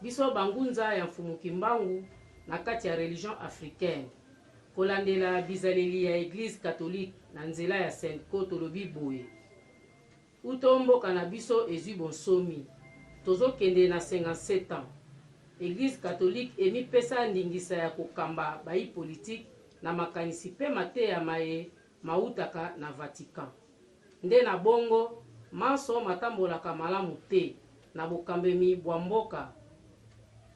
Biso Bangunza ya mfumuki mbangu na kati ya religion africaine. Kolandela bizaleli ya Église catholique na nzela ya Senko tolobi boye. Utomboka na biso ezwi bonsomi. Tozokende na 57 ans. Église catholique emipesa ndingisa ya kokamba bayi politique na makanisi pe mate ya maye mautaka na Vatican. Nde na bongo manso matambolaka malamu te na bokambemi bwa mboka.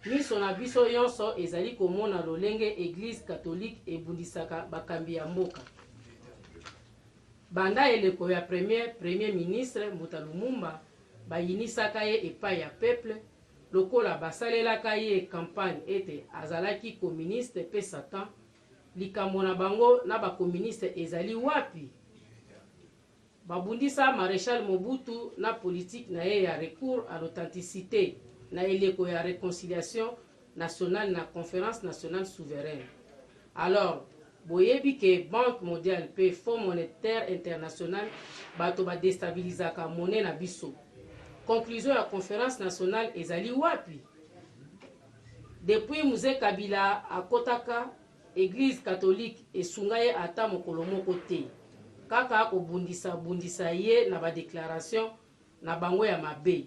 Miso na biso yonso ezali komona lolenge Église catholique ebundisaka bakambi ya mboka. Banda eleko ya premier ministre Mbuta Lumumba bayinisaka ye epai ya peuple lokola basalelaka ye campagne ete azalaki communiste pe Satan. Likambo na bango na bakomuniste ezali wapi? Babundisa Maréchal Mobutu na politique na ye ya recours à l'authenticité na eleko ya réconciliation nationale na conférence nationale souveraine. Alors, boyebi ke Banque mondiale pe Fonds monétaire international bato ba déstabilisaka monnaie na biso. Conclusion ya conférence nationale ezali wapi? Depuis Mzee Kabila akotaka Église catholique esunga ye ata mokolo moko te. Kaka bundisa ye na ba déclaration na bango ya mabe.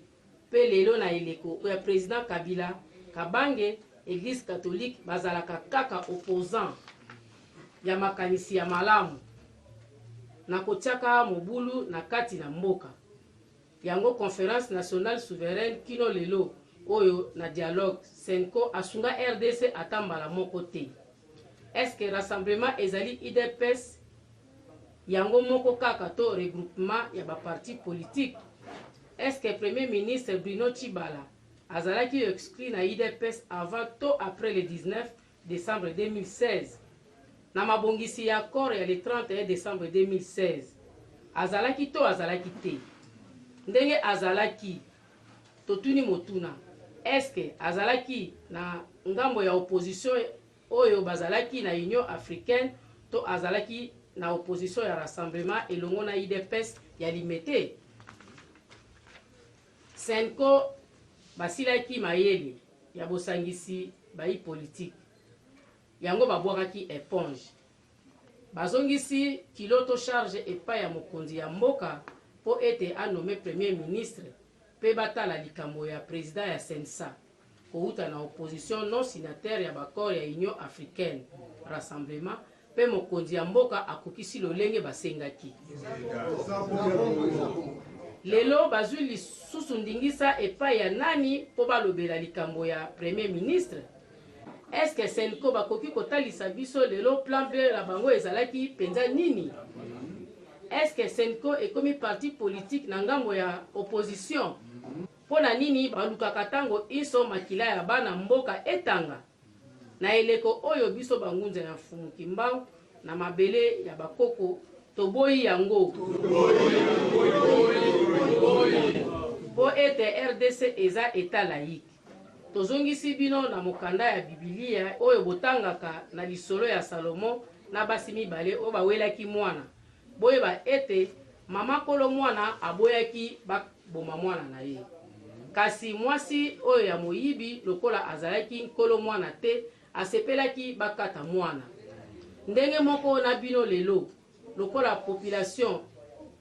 Pe lelo na eleko ya président Kabila kabange Église catholique bazalaka kaka opposant ya makanisi ya malamu na kotiaka mobulu na kati na mboka. Yango conférence nationale souveraine kino lelo oyo na dialogue Senko asunga RDC atambala moko te. Est-ce que rassemblement ezali IDPS yango moko kaka to regroupement ya ba parti politique? Est-ce que premier ministre Bruno Tshibala azalaki exclu na IDPS avant to après le 19 décembre 2016? Na mabongisi ya accord ya le 31 décembre 2016 azalaki to azalaki te? Ndenge azalaki totuni motuna, est-ce que azalaki na ngambo ya opposition oyo bazalaki na Union africaine to azalaki na opposition ya rassemblement elongo na IDPS ya limité? Senko basilaki mayele ya bosangisi bayi politique yango babwakaki éponge bazongisi kiloto charge epai ya mokonzi ya mboka po ete anome premier ministre pe batala likambo ya président ya Sensa kouta na opposition non signataire ya bakor ya Union africaine rassemblement pe mokonzi ya mboka akokisi lolenge basengaki. Lelo bazwi lisusu ndingisa epai ya nani po balobela likambo ya premier ministre? Est-ce que Senko bakoki kotalisa biso lelo plan B la bango ezalaki penza nini? Est-ce que Senko ekomi parti politique na ngambo ya opposition? Pona nini balukaka tango iso makila ya bana mboka etanga? Na eleko oyo biso Bangunza ya mfumuki mbao na mabele ya bakoko toboyi yango. Po ete RDC eza eta laïque. Tozongisi bino na mokanda ya Biblia oyo botangaka na lisolo ya Salomo na basi mibale o bawelaki mwana. Boyeba ete mama kolo mwana aboyaki boma mwana na ye. Kasi mwasi oyo ya moyibi lokola azalaki nkolo mwana te asepelaki bakata mwana. Ndenge moko na bino lelo lokola population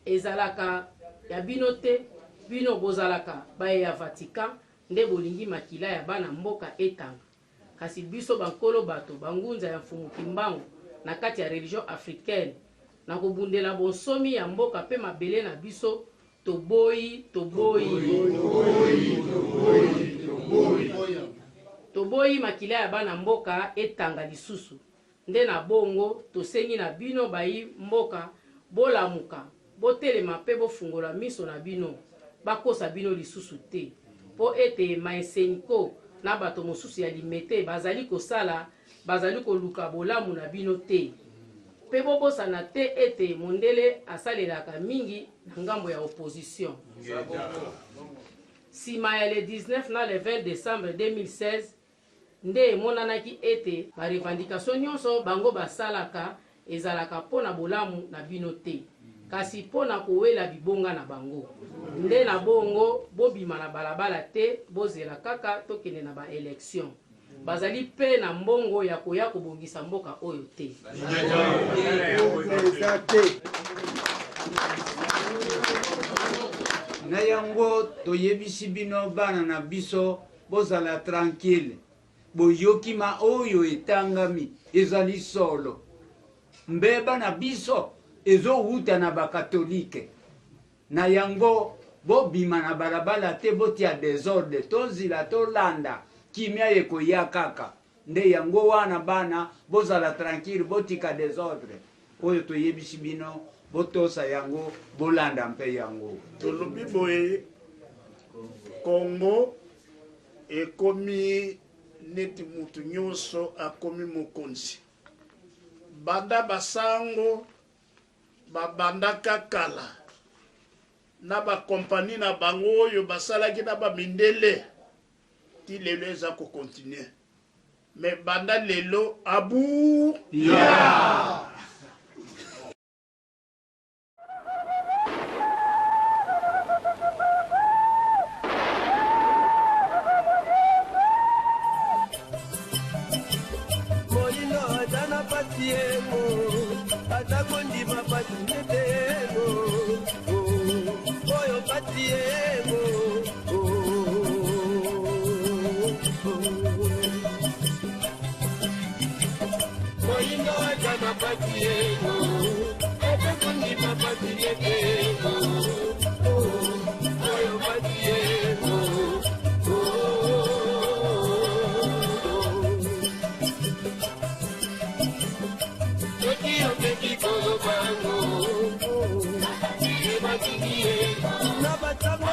ezalaka ya bino te bino bozalaka baye ya Vatican nde bolingi makila ya bana mboka etanga. Kasi biso bankolo bato Bangunza ya mfumuki mbangu na kati ya religion africaine na kobundela bonsomi ya mboka pe mabele na biso toboyi makila ya bana mboka etanga lisusu. Nde na bongo tosengi na bino bayi mboka bolamuka botelema pe bofungola miso na bino bakosa bino lisusu te po ete maeseniko na bato mosusu ya limete bazali kosala bazali koluka bolamu na bino te pe bobosana te ete mondele asalelaka mingi na ngambo ya opposition. Sima ya le 19 na le 20 décembre 2016 nde emonanaki ete barevendication nyonso bango basalaka ezalaka pona bolamu na bino te. kasi pona kowela bibonga na bango nde na bongo bobima na balabala te bozela kaka tokende na ba élection bazali pe na mbongo ya koya kobongisa mboka oyo te na yango toyebisi bino bana na biso bozala tranquille boyokima oyo etangami ezali solo mbeba na biso ezowuta na bakatolike na yango bobima na balabala te botia desordre tozila tolanda kimia ekoya kaka nde yango wana bana bozala tranquille botika desordre oyo toyebisi bino botosa yango bolanda mpe yango tolobi boye Congo ekomi neti mutu nyonso akomi mokonzi banda basango babandaka kala na bakompani na bango oyo basalaki na bamindele ti lelo eza kokontinue me banda lelo abu yeah. Nabata